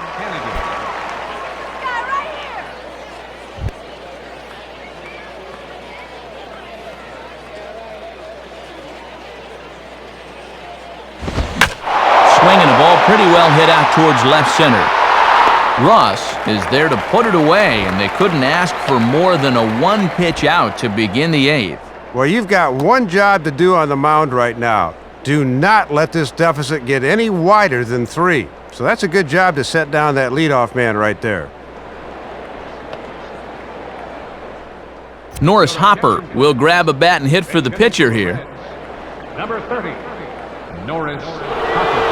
Swinging a ball pretty well hit out towards left center. Ross is there to put it away, and they couldn't ask for more than a 1-pitch out to begin the 8th. Well, you've got one job to do on the mound right now. Do not let this deficit get any wider than 3. So that's a good job to set down that leadoff man right there. Norris Hopper will grab a bat and hit for the pitcher here. Number 30, Norris Hopper.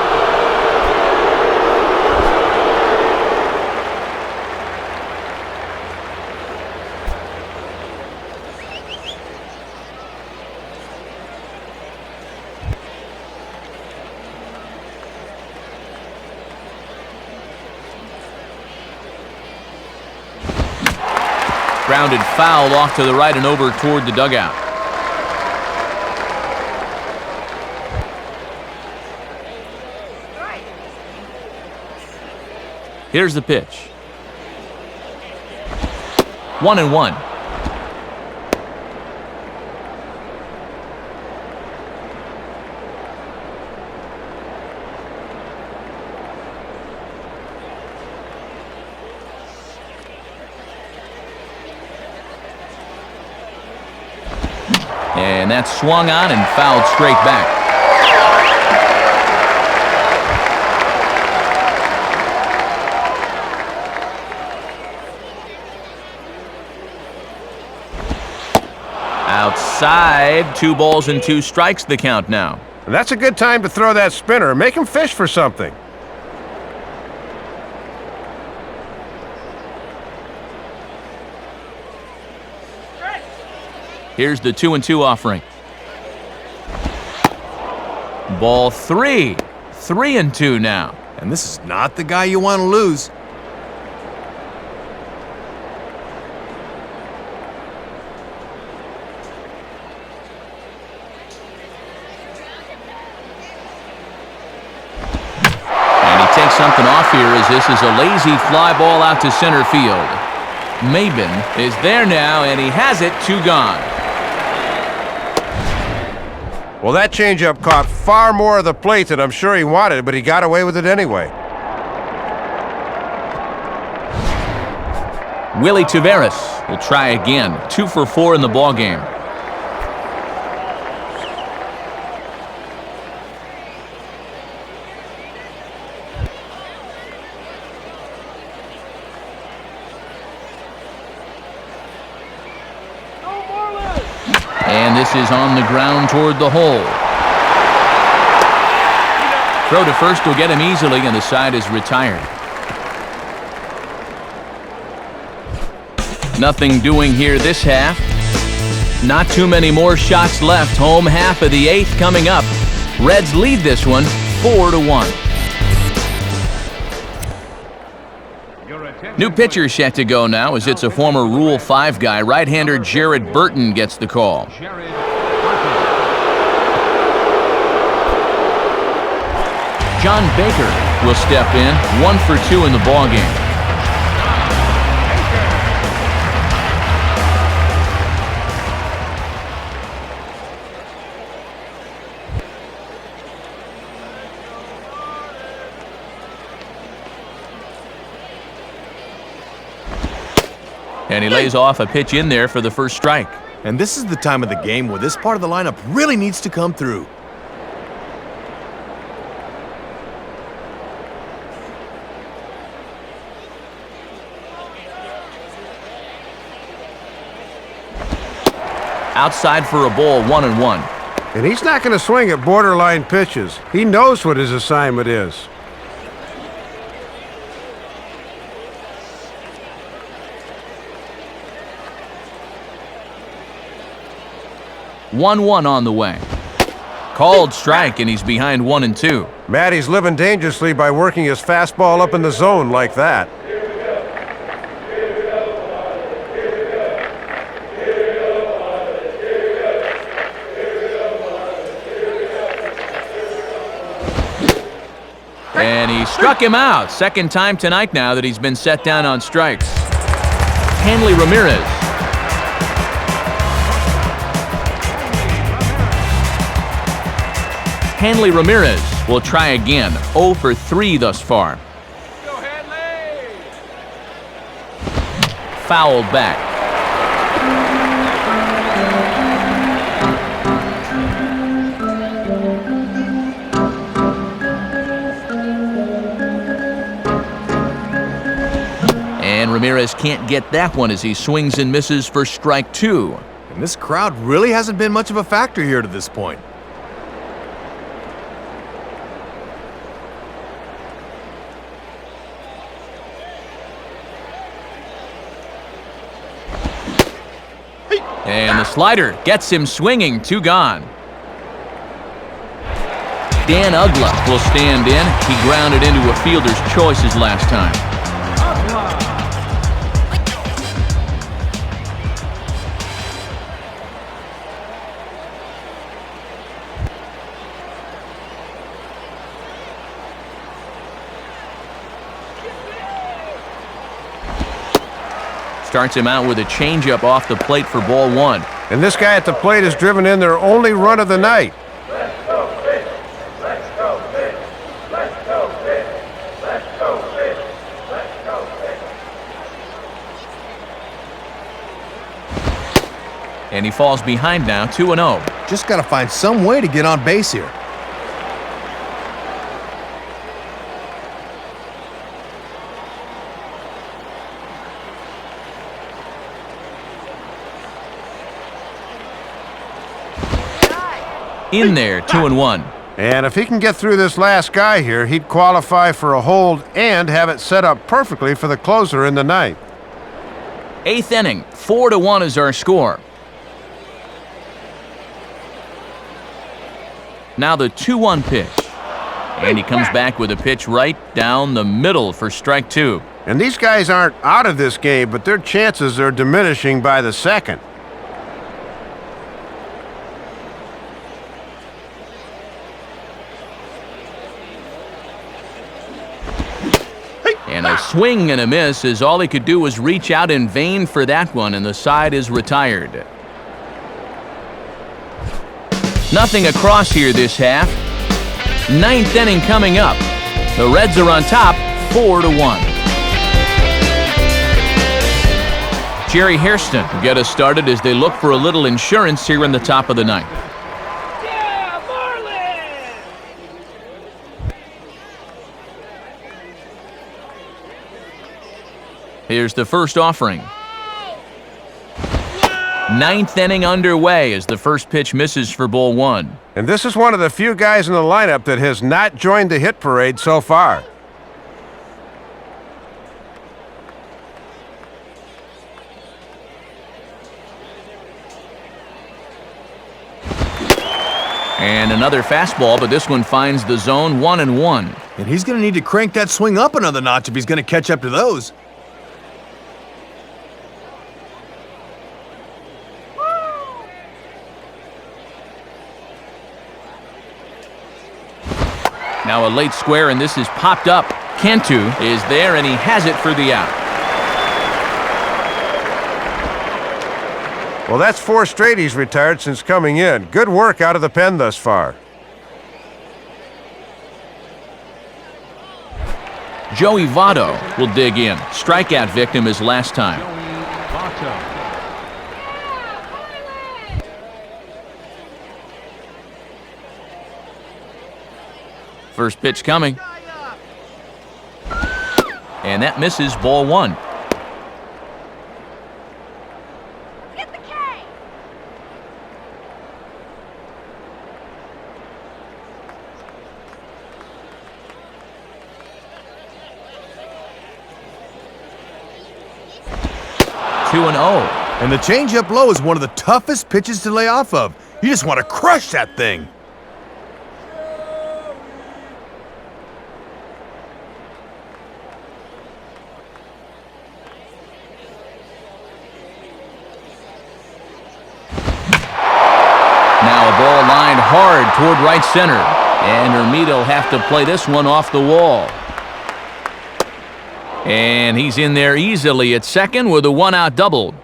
Grounded foul off to the right and over toward the dugout. Here's the pitch. 1-1. And that's swung on and fouled straight back. Outside, 2 balls and 2 strikes the count now. And that's a good time to throw that spinner. Make him fish for something. Here's the 2-2 offering. Ball 3. 3-2 now. And this is not the guy you want to lose. And he takes something off here as this is a lazy fly ball out to center field. Maben is there now, and he has it. 2 gone. Well, that changeup caught far more of the plate than I'm sure he wanted, but he got away with it anyway. Willie Taveras will try again. 2 for 4 in the ballgame. And this is on the ground toward the hole. Throw to first will get him easily, and the side is retired. Nothing doing here this half. Not too many more shots left. Home half of the 8th coming up. Reds lead this one 4-1. New pitcher set to go now as it's a former Rule 5 guy. Right-hander Jared Burton gets the call. John Baker will step in. 1 for 2 in the ballgame. And he lays off a pitch in there for the first strike. And this is the time of the game where this part of the lineup really needs to come through. Outside for a ball, 1-1. And he's not going to swing at borderline pitches. He knows what his assignment is. One on the way. Called strike, and he's behind 1-2. Matty's living dangerously by working his fastball up in the zone like that. And he struck him out. Second time tonight now that he's been set down on strikes. Hanley Ramirez. Hanley Ramirez will try again. 0 for 3 thus far. Go Hanley! Fouled back. Ramirez can't get that one as he swings and misses for strike 2. And this crowd really hasn't been much of a factor here to this point. And the slider gets him swinging, 2 gone. Dan Ugla will stand in. He grounded into a fielder's choice his last time. Starts him out with a changeup off the plate for ball 1. And this guy at the plate has driven in their only run of the night. Let's go fish. Let's go fish. Let's go fish. Let's go fish. Let's go fish. And he falls behind now, 2-0. Just got to find some way to get on base here. In there, 2-1. And if he can get through this last guy here, he'd qualify for a hold and have it set up perfectly for the closer in the ninth. 8th inning, 4-1 is our score. Now the 2-1 pitch. And he comes back with a pitch right down the middle for strike 2. And these guys aren't out of this game, but their chances are diminishing by the second. And a swing and a miss as all he could do was reach out in vain for that one, and the side is retired. Nothing across here this half. 9th inning coming up. The Reds are on top, 4-1. Jerry Hairston will get us started as they look for a little insurance here in the top of the 9th. Yeah, Marlins! Here's the first offering. 9th inning underway as the first pitch misses for ball 1. And this is one of the few guys in the lineup that has not joined the hit parade so far. And another fastball, but this one finds the zone, 1-1. And he's going to need to crank that swing up another notch if he's going to catch up to those. Now a late square, and this is popped up. Cantu is there, and he has it for the out. Well, that's 4 straight he's retired since coming in. Good work out of the pen thus far. Joey Votto will dig in. Strikeout victim his last time. First pitch coming. And that misses, ball 1. Get the K. Two and 0. And the changeup low is one of the toughest pitches to lay off of. You just want to crush that thing. Now a ball lined hard toward right center. And Hermida will have to play this one off the wall. And he's in there easily at second with a 1-out double.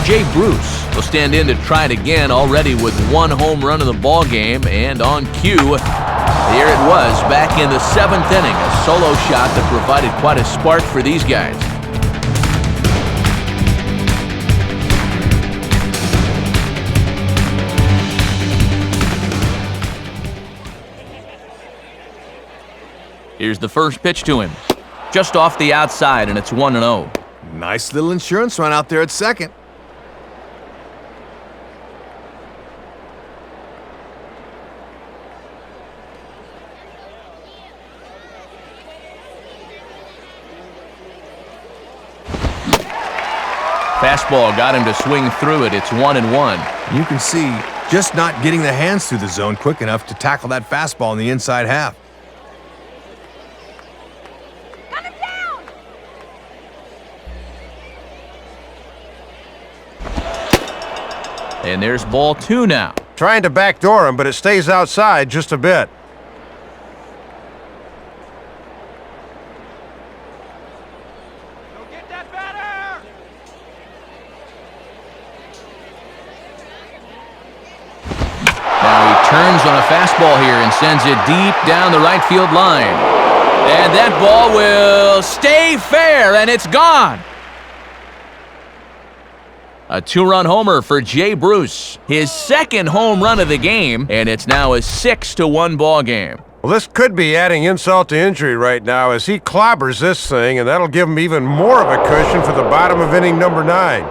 Jay Bruce will stand in to try it again, already with 1 home run in the ball game. And on cue, there it was back in the 7th inning. A solo shot that provided quite a spark for these guys. Here's the first pitch to him. just off the outside, and it's 1-0. Nice little insurance run out there at second. Fastball got him to swing through it. It's 1-1. You can see just not getting the hands through the zone quick enough to tackle that fastball in the inside half. Got him down! And there's ball 2 now. Trying to backdoor him, but it stays outside just a bit. Go get that batter! Now he turns on a fastball here and sends it deep down the right field line. And that ball will stay fair, and it's gone. A 2-run homer for Jay Bruce. His second home run of the game, and it's now a 6-1 ball game. Well, this could be adding insult to injury right now as he clobbers this thing, and that'll give him even more of a cushion for the bottom of inning number 9.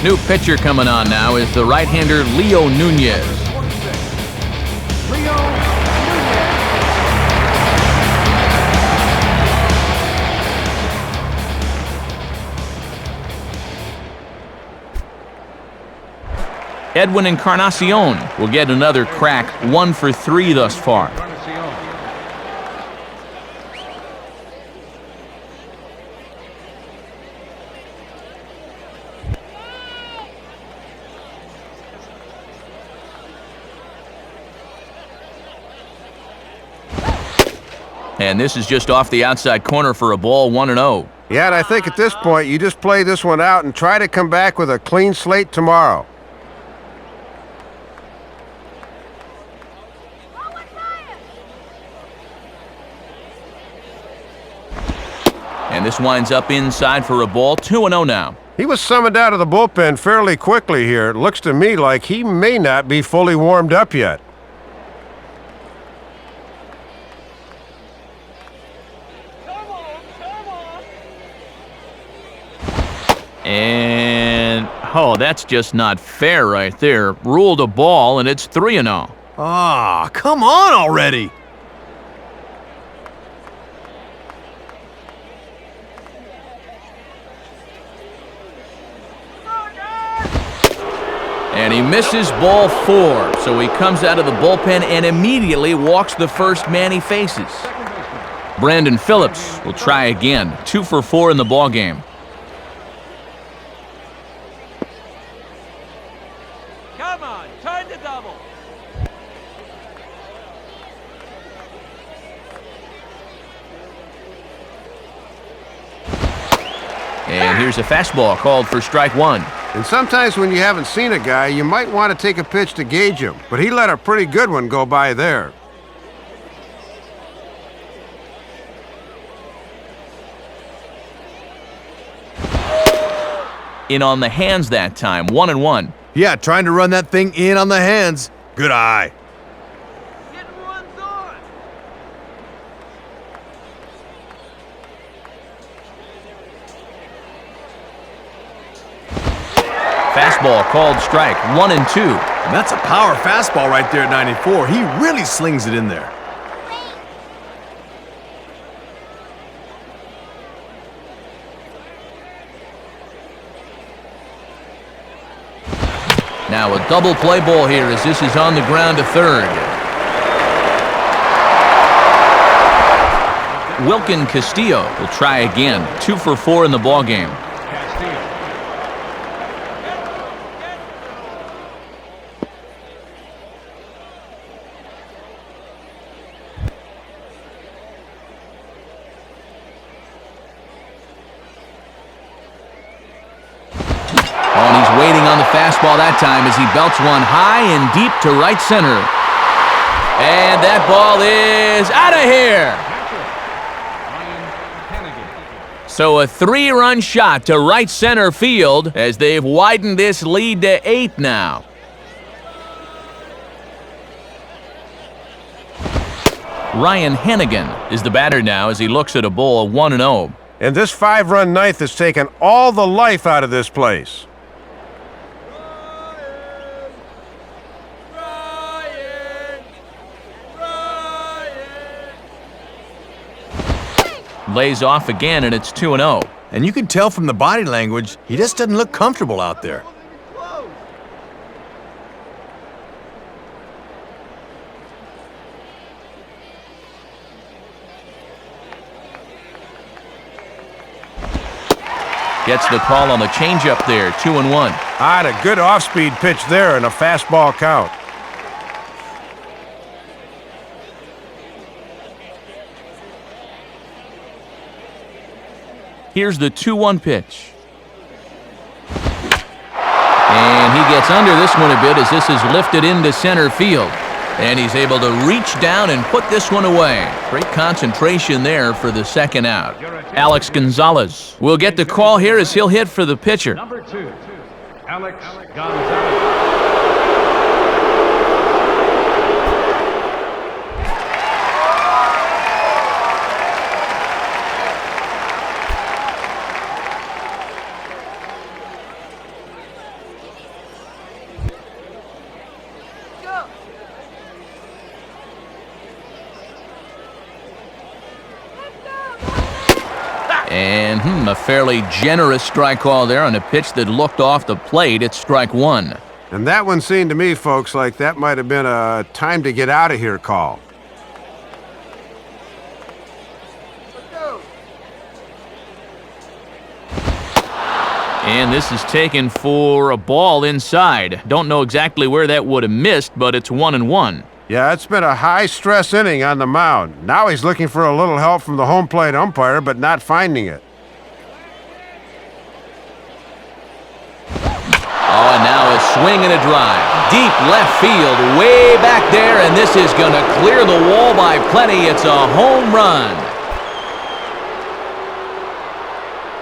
New pitcher coming on now is the right-hander Leo Nunez. Edwin Encarnacion will get another crack, 1 for 3 thus far. And this is just off the outside corner for a ball, 1-0. Yeah, and I think at this point you just play this one out and try to come back with a clean slate tomorrow. And this winds up inside for a ball, 2-0 now. He was summoned out of the bullpen fairly quickly here. It looks to me like he may not be fully warmed up yet. And, oh, that's just not fair right there. Ruled a ball, and it's 3-0. Ah, come on already! And he misses ball 4, so he comes out of the bullpen and immediately walks the first man he faces. Brandon Phillips will try again, 2 for 4 in the ballgame. Come on, turn the double! And here's a fastball called for strike 1. And sometimes when you haven't seen a guy, you might want to take a pitch to gauge him, but he let a pretty good one go by there. In on the hands that time, 1-1. Yeah, trying to run that thing in on the hands. Good eye. Getting runs on! Fastball called strike, 1-2. And that's a power fastball right there at 94. He really slings it in there. Now a double play ball here as this is on the ground to third. Wilkin Castillo will try again, 2 for 4 in the ballgame. Fastball that time as he belts one high and deep to right center. And that ball is out of here. So a 3-run shot to right center field as they've widened this lead to 8 now. Ryan Hennigan is the batter now as he looks at a ball 1-0. And this 5-run ninth has taken all the life out of this place. Lays off again, and it's 2-0. And you can tell from the body language, he just doesn't look comfortable out there. Gets the call on the changeup there, 2-1. Ah, a good off-speed pitch there and a fastball count. Here's the 2-1 pitch. And he gets under this one a bit as this is lifted into center field. And he's able to reach down and put this one away. Great concentration there for the second out. Alex Gonzalez will get the call here as he'll hit for the pitcher. Number 2, Alex Gonzalez. And a fairly generous strike call there on a pitch that looked off the plate. It's strike one. And that one seemed to me, folks, like that might have been a time to get out of here call. And this is taken for a ball inside. Don't know exactly where that would have missed, but it's 1-1. Yeah, it's been a high-stress inning on the mound. Now he's looking for a little help from the home plate umpire, but not finding it. Oh, and now a swing and a drive. Deep left field, way back there, and this is going to clear the wall by plenty. It's a home run.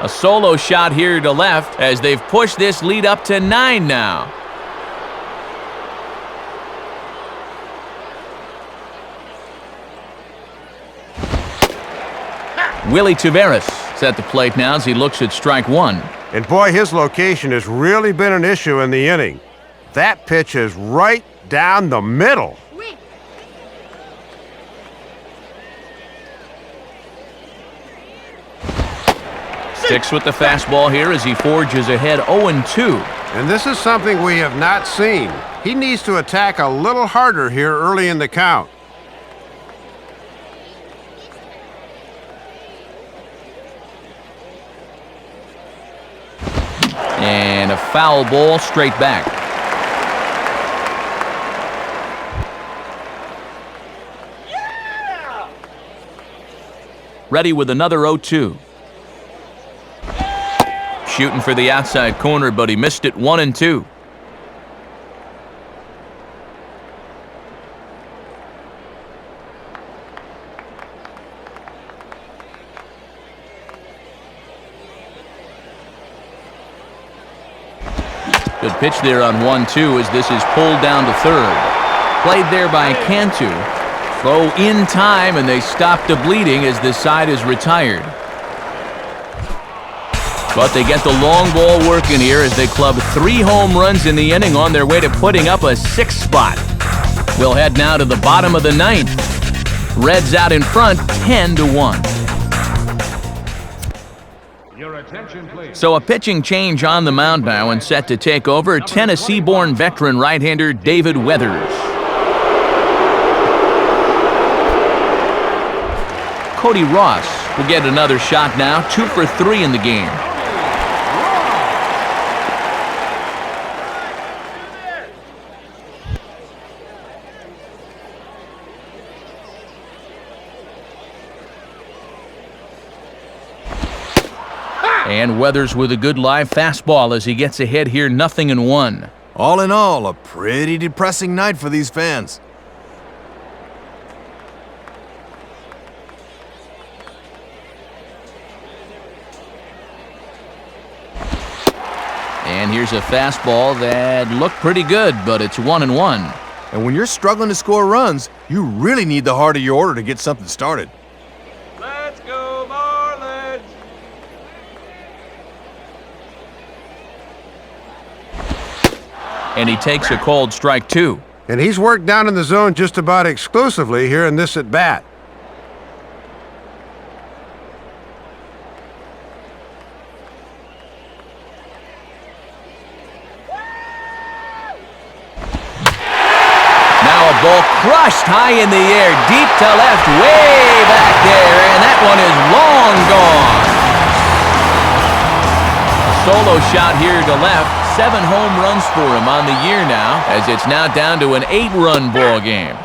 A solo shot here to left as they've pushed this lead up to 9 now. Willie Taveras is at the plate now as he looks at strike one. And boy, his location has really been an issue in the inning. That pitch is right down the middle. Sticks with the fastball here as he forges ahead 0-2. And this is something we have not seen. He needs to attack a little harder here early in the count. And a foul ball straight back. Ready with another 0-2. Shooting for the outside corner, but he missed it 1-2. Good pitch there on 1-2 as this is pulled down to third. Played there by Cantu. Throw in time, and they stop the bleeding as this side is retired. But they get the long ball working here as they club 3 home runs in the inning on their way to putting up a 6th spot. We'll head now to the bottom of the 9th. Reds out in front 10-1. Your attention, please. So a pitching change on the mound now and set to take over Tennessee-born veteran right-hander David Weathers. Cody Ross will get another shot now, 2 for 3 in the game. And Weathers with a good live fastball as he gets ahead here, 0-1. All in all, a pretty depressing night for these fans. And here's a fastball that looked pretty good, but it's 1-1. And when you're struggling to score runs, you really need the heart of your order to get something started. Let's go, Marlins! And he takes a called strike 2. And he's worked down in the zone just about exclusively here in this at-bat. Now a ball crushed high in the air, deep to left, way back there, and that one is long gone. A solo shot here to left. 7 home runs for him on the year now, as it's now down to an 8-run ball game.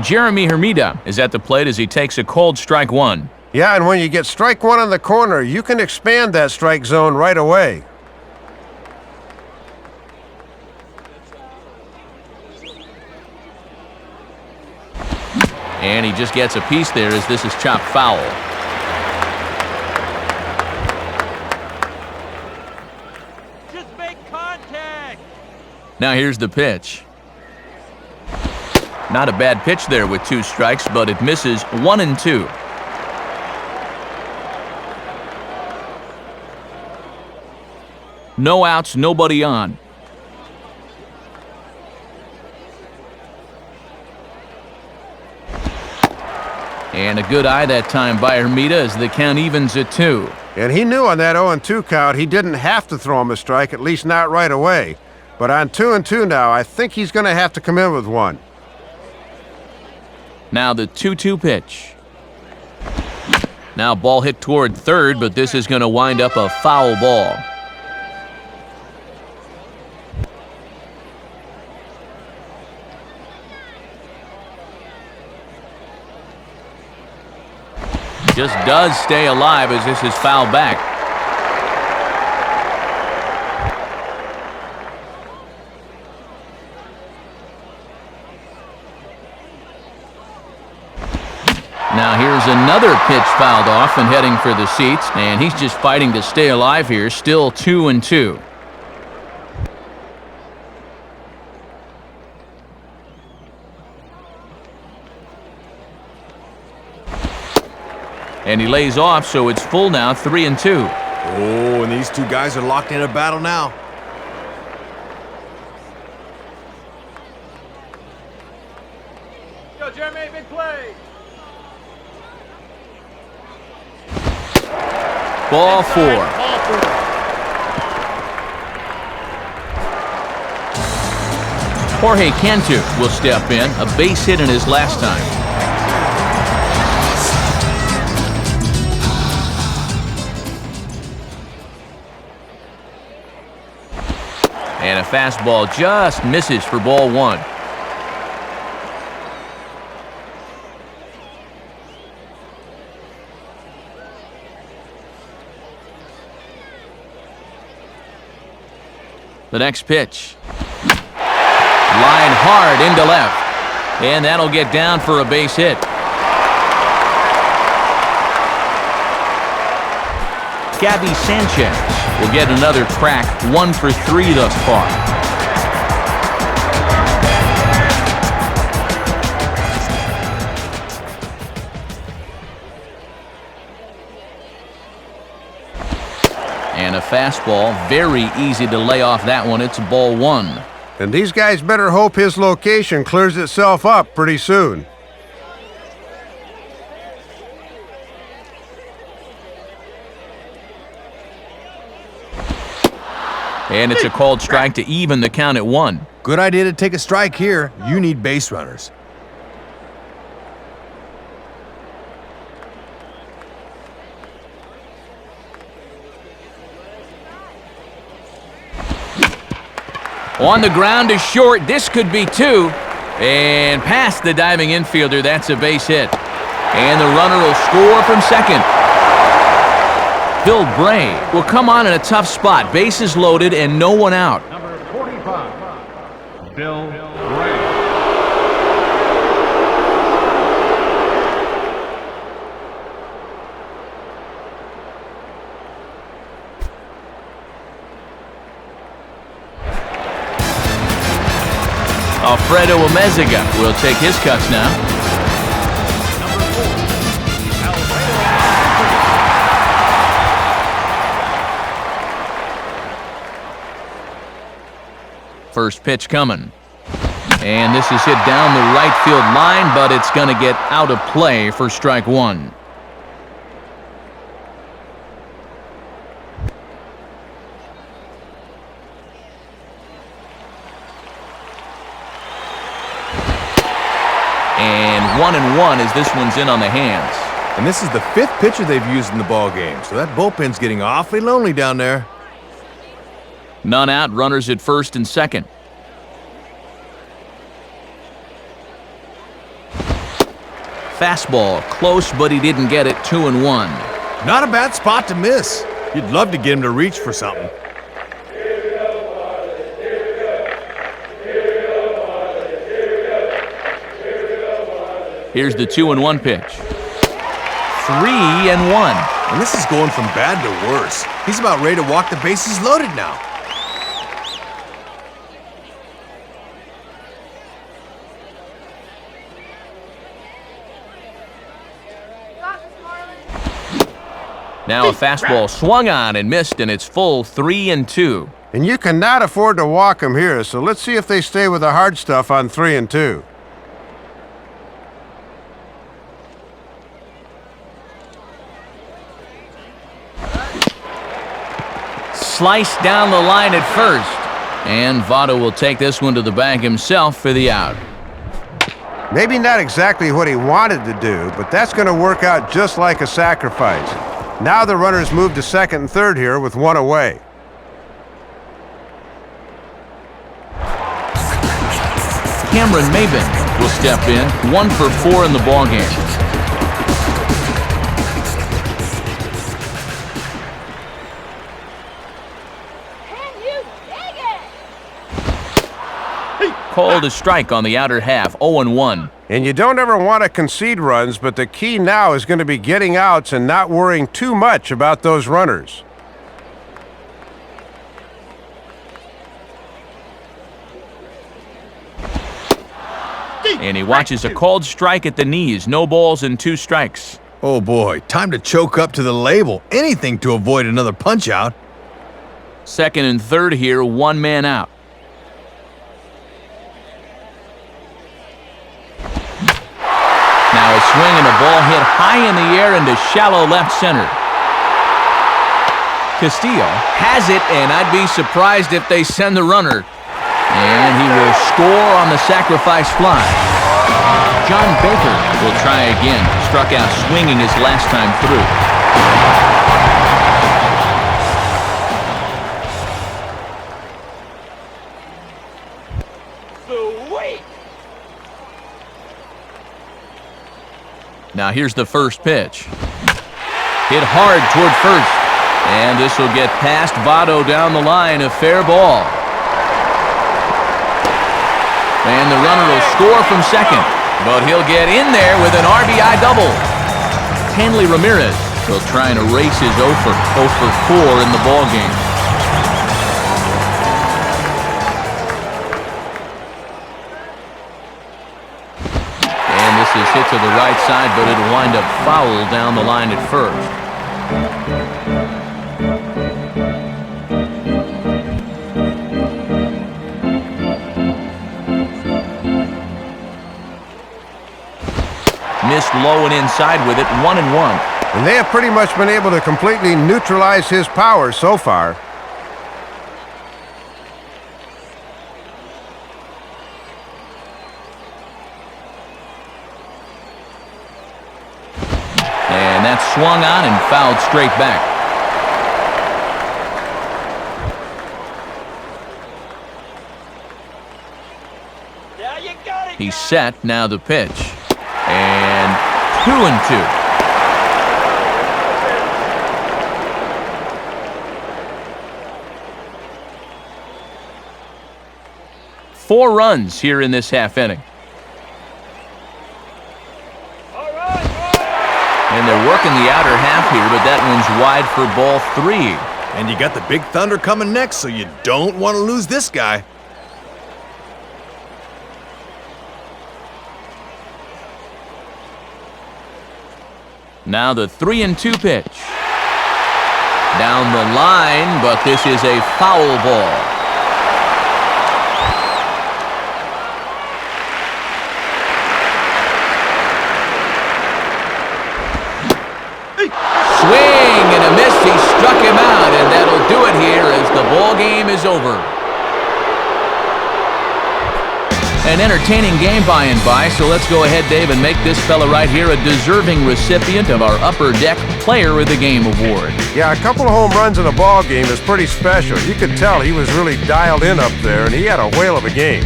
Jeremy Hermida is at the plate as he takes a called strike 1. Yeah, and when you get strike 1 on the corner, you can expand that strike zone right away. And he just gets a piece there as this is chopped foul. Now here's the pitch. Not a bad pitch there with 2 strikes, but it misses 1-2. No outs, nobody on. And a good eye that time by Hermida as the count evens at 2. And he knew on that 0-2 count he didn't have to throw him a strike, at least not right away. But on 2-2 now, I think he's going to have to come in with 1. Now the 2-2 pitch. Now ball hit toward third, but this is going to wind up a foul ball. Just does stay alive as this is fouled back. Now here's another pitch fouled off and heading for the seats, and he's just fighting to stay alive here, still 2-2. And he lays off, so it's full now, 3-2. Oh, and these 2 guys are locked in a battle now. Go, Jeremy, big play! Ball 4. Jorge Cantu will step in, a base hit in his last time. And a fastball just misses for ball 1. The next pitch. Line hard into left. And that'll get down for a base hit. Gabby Sanchez will get another crack, 1 for 3 thus far. And a fastball, very easy to lay off that one. It's ball 1. And these guys better hope his location clears itself up pretty soon. And it's a called strike to even the count at 1. Good idea to take a strike here. You need base runners. On the ground is short. This could be 2. And past the diving infielder, that's a base hit. And the runner will score from second. Bill Bray will come on in a tough spot. Bases loaded and no one out. Number 45, Bill Bray. Alfredo Amezaga will take his cuts now. First pitch coming. And this is hit down the right field line, but it's going to get out of play for strike one. And 1-1 as this one's in on the hands. And this is the 5th pitcher they've used in the ball game, so that bullpen's getting awfully lonely down there. None out, runners at first and second. Fastball, close, but he didn't get it. 2-1. Not a bad spot to miss. You'd love to get him to reach for something. Here's the 2-1 pitch. 3-1. And this is going from bad to worse. He's about ready to walk the bases loaded now. Now a fastball swung on and missed, and it's full 3-2. And you cannot afford to walk him here, so let's see if they stay with the hard stuff on 3-2. Sliced down the line at first. And Votto will take this one to the bag himself for the out. Maybe not exactly what he wanted to do, but that's going to work out just like a sacrifice. Now the runners move to second and third here with one away. Cameron Maybin will step in, 1 for 4 in the ballgame. Can you dig it? Called a strike on the outer half, 0-1. And you don't ever want to concede runs, but the key now is going to be getting outs and not worrying too much about those runners. And he watches a called strike at the knees. No balls and 2 strikes. Oh boy, time to choke up to the label. Anything to avoid another punch out. Second and third here, 1 man out. Now a swing and a ball hit high in the air into shallow left center. Castillo has it, and I'd be surprised if they send the runner. And he will score on the sacrifice fly. John Baker will try again. Struck out swinging his last time through. Sweet! Now here's the first pitch. Hit hard toward first. And this will get past Votto down the line. A fair ball. And the runner will score from second. But he'll get in there with an RBI double. Hanley Ramirez will try and erase his 0 for 4 in the ballgame. And this is hit to the right side, but it'll wind up foul down the line at first. Missed low and inside with it, 1-1. And they have pretty much been able to completely neutralize his power so far. And that's swung on and fouled straight back. Now you got it. He's set, now the pitch. And 2-2. Four runs here in this half inning. And they're working the outer half here, but that one's wide for ball 3. And you got the big thunder coming next, so you don't want to lose this guy. Now the 3-2 pitch. Down the line, but this is a foul ball. Swing and a miss. He struck him out, and that'll do it here as the ball game is over. An entertaining game by and by, so let's go ahead, Dave, and make this fella right here a deserving recipient of our Upper Deck Player of the Game award. Yeah, a couple of home runs in a ball game is pretty special. You could tell he was really dialed in up there, and he had a whale of a game.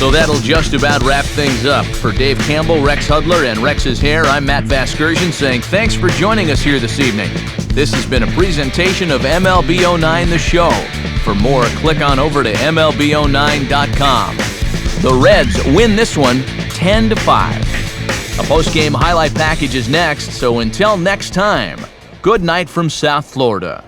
So that'll just about wrap things up. For Dave Campbell, Rex Hudler, and Rex's Hair, I'm Matt Vasgersian saying thanks for joining us here this evening. This has been a presentation of MLB09 The Show. For more, click on over to MLB09.com. The Reds win this one 10-5. A post-game highlight package is next, so until next time, good night from South Florida.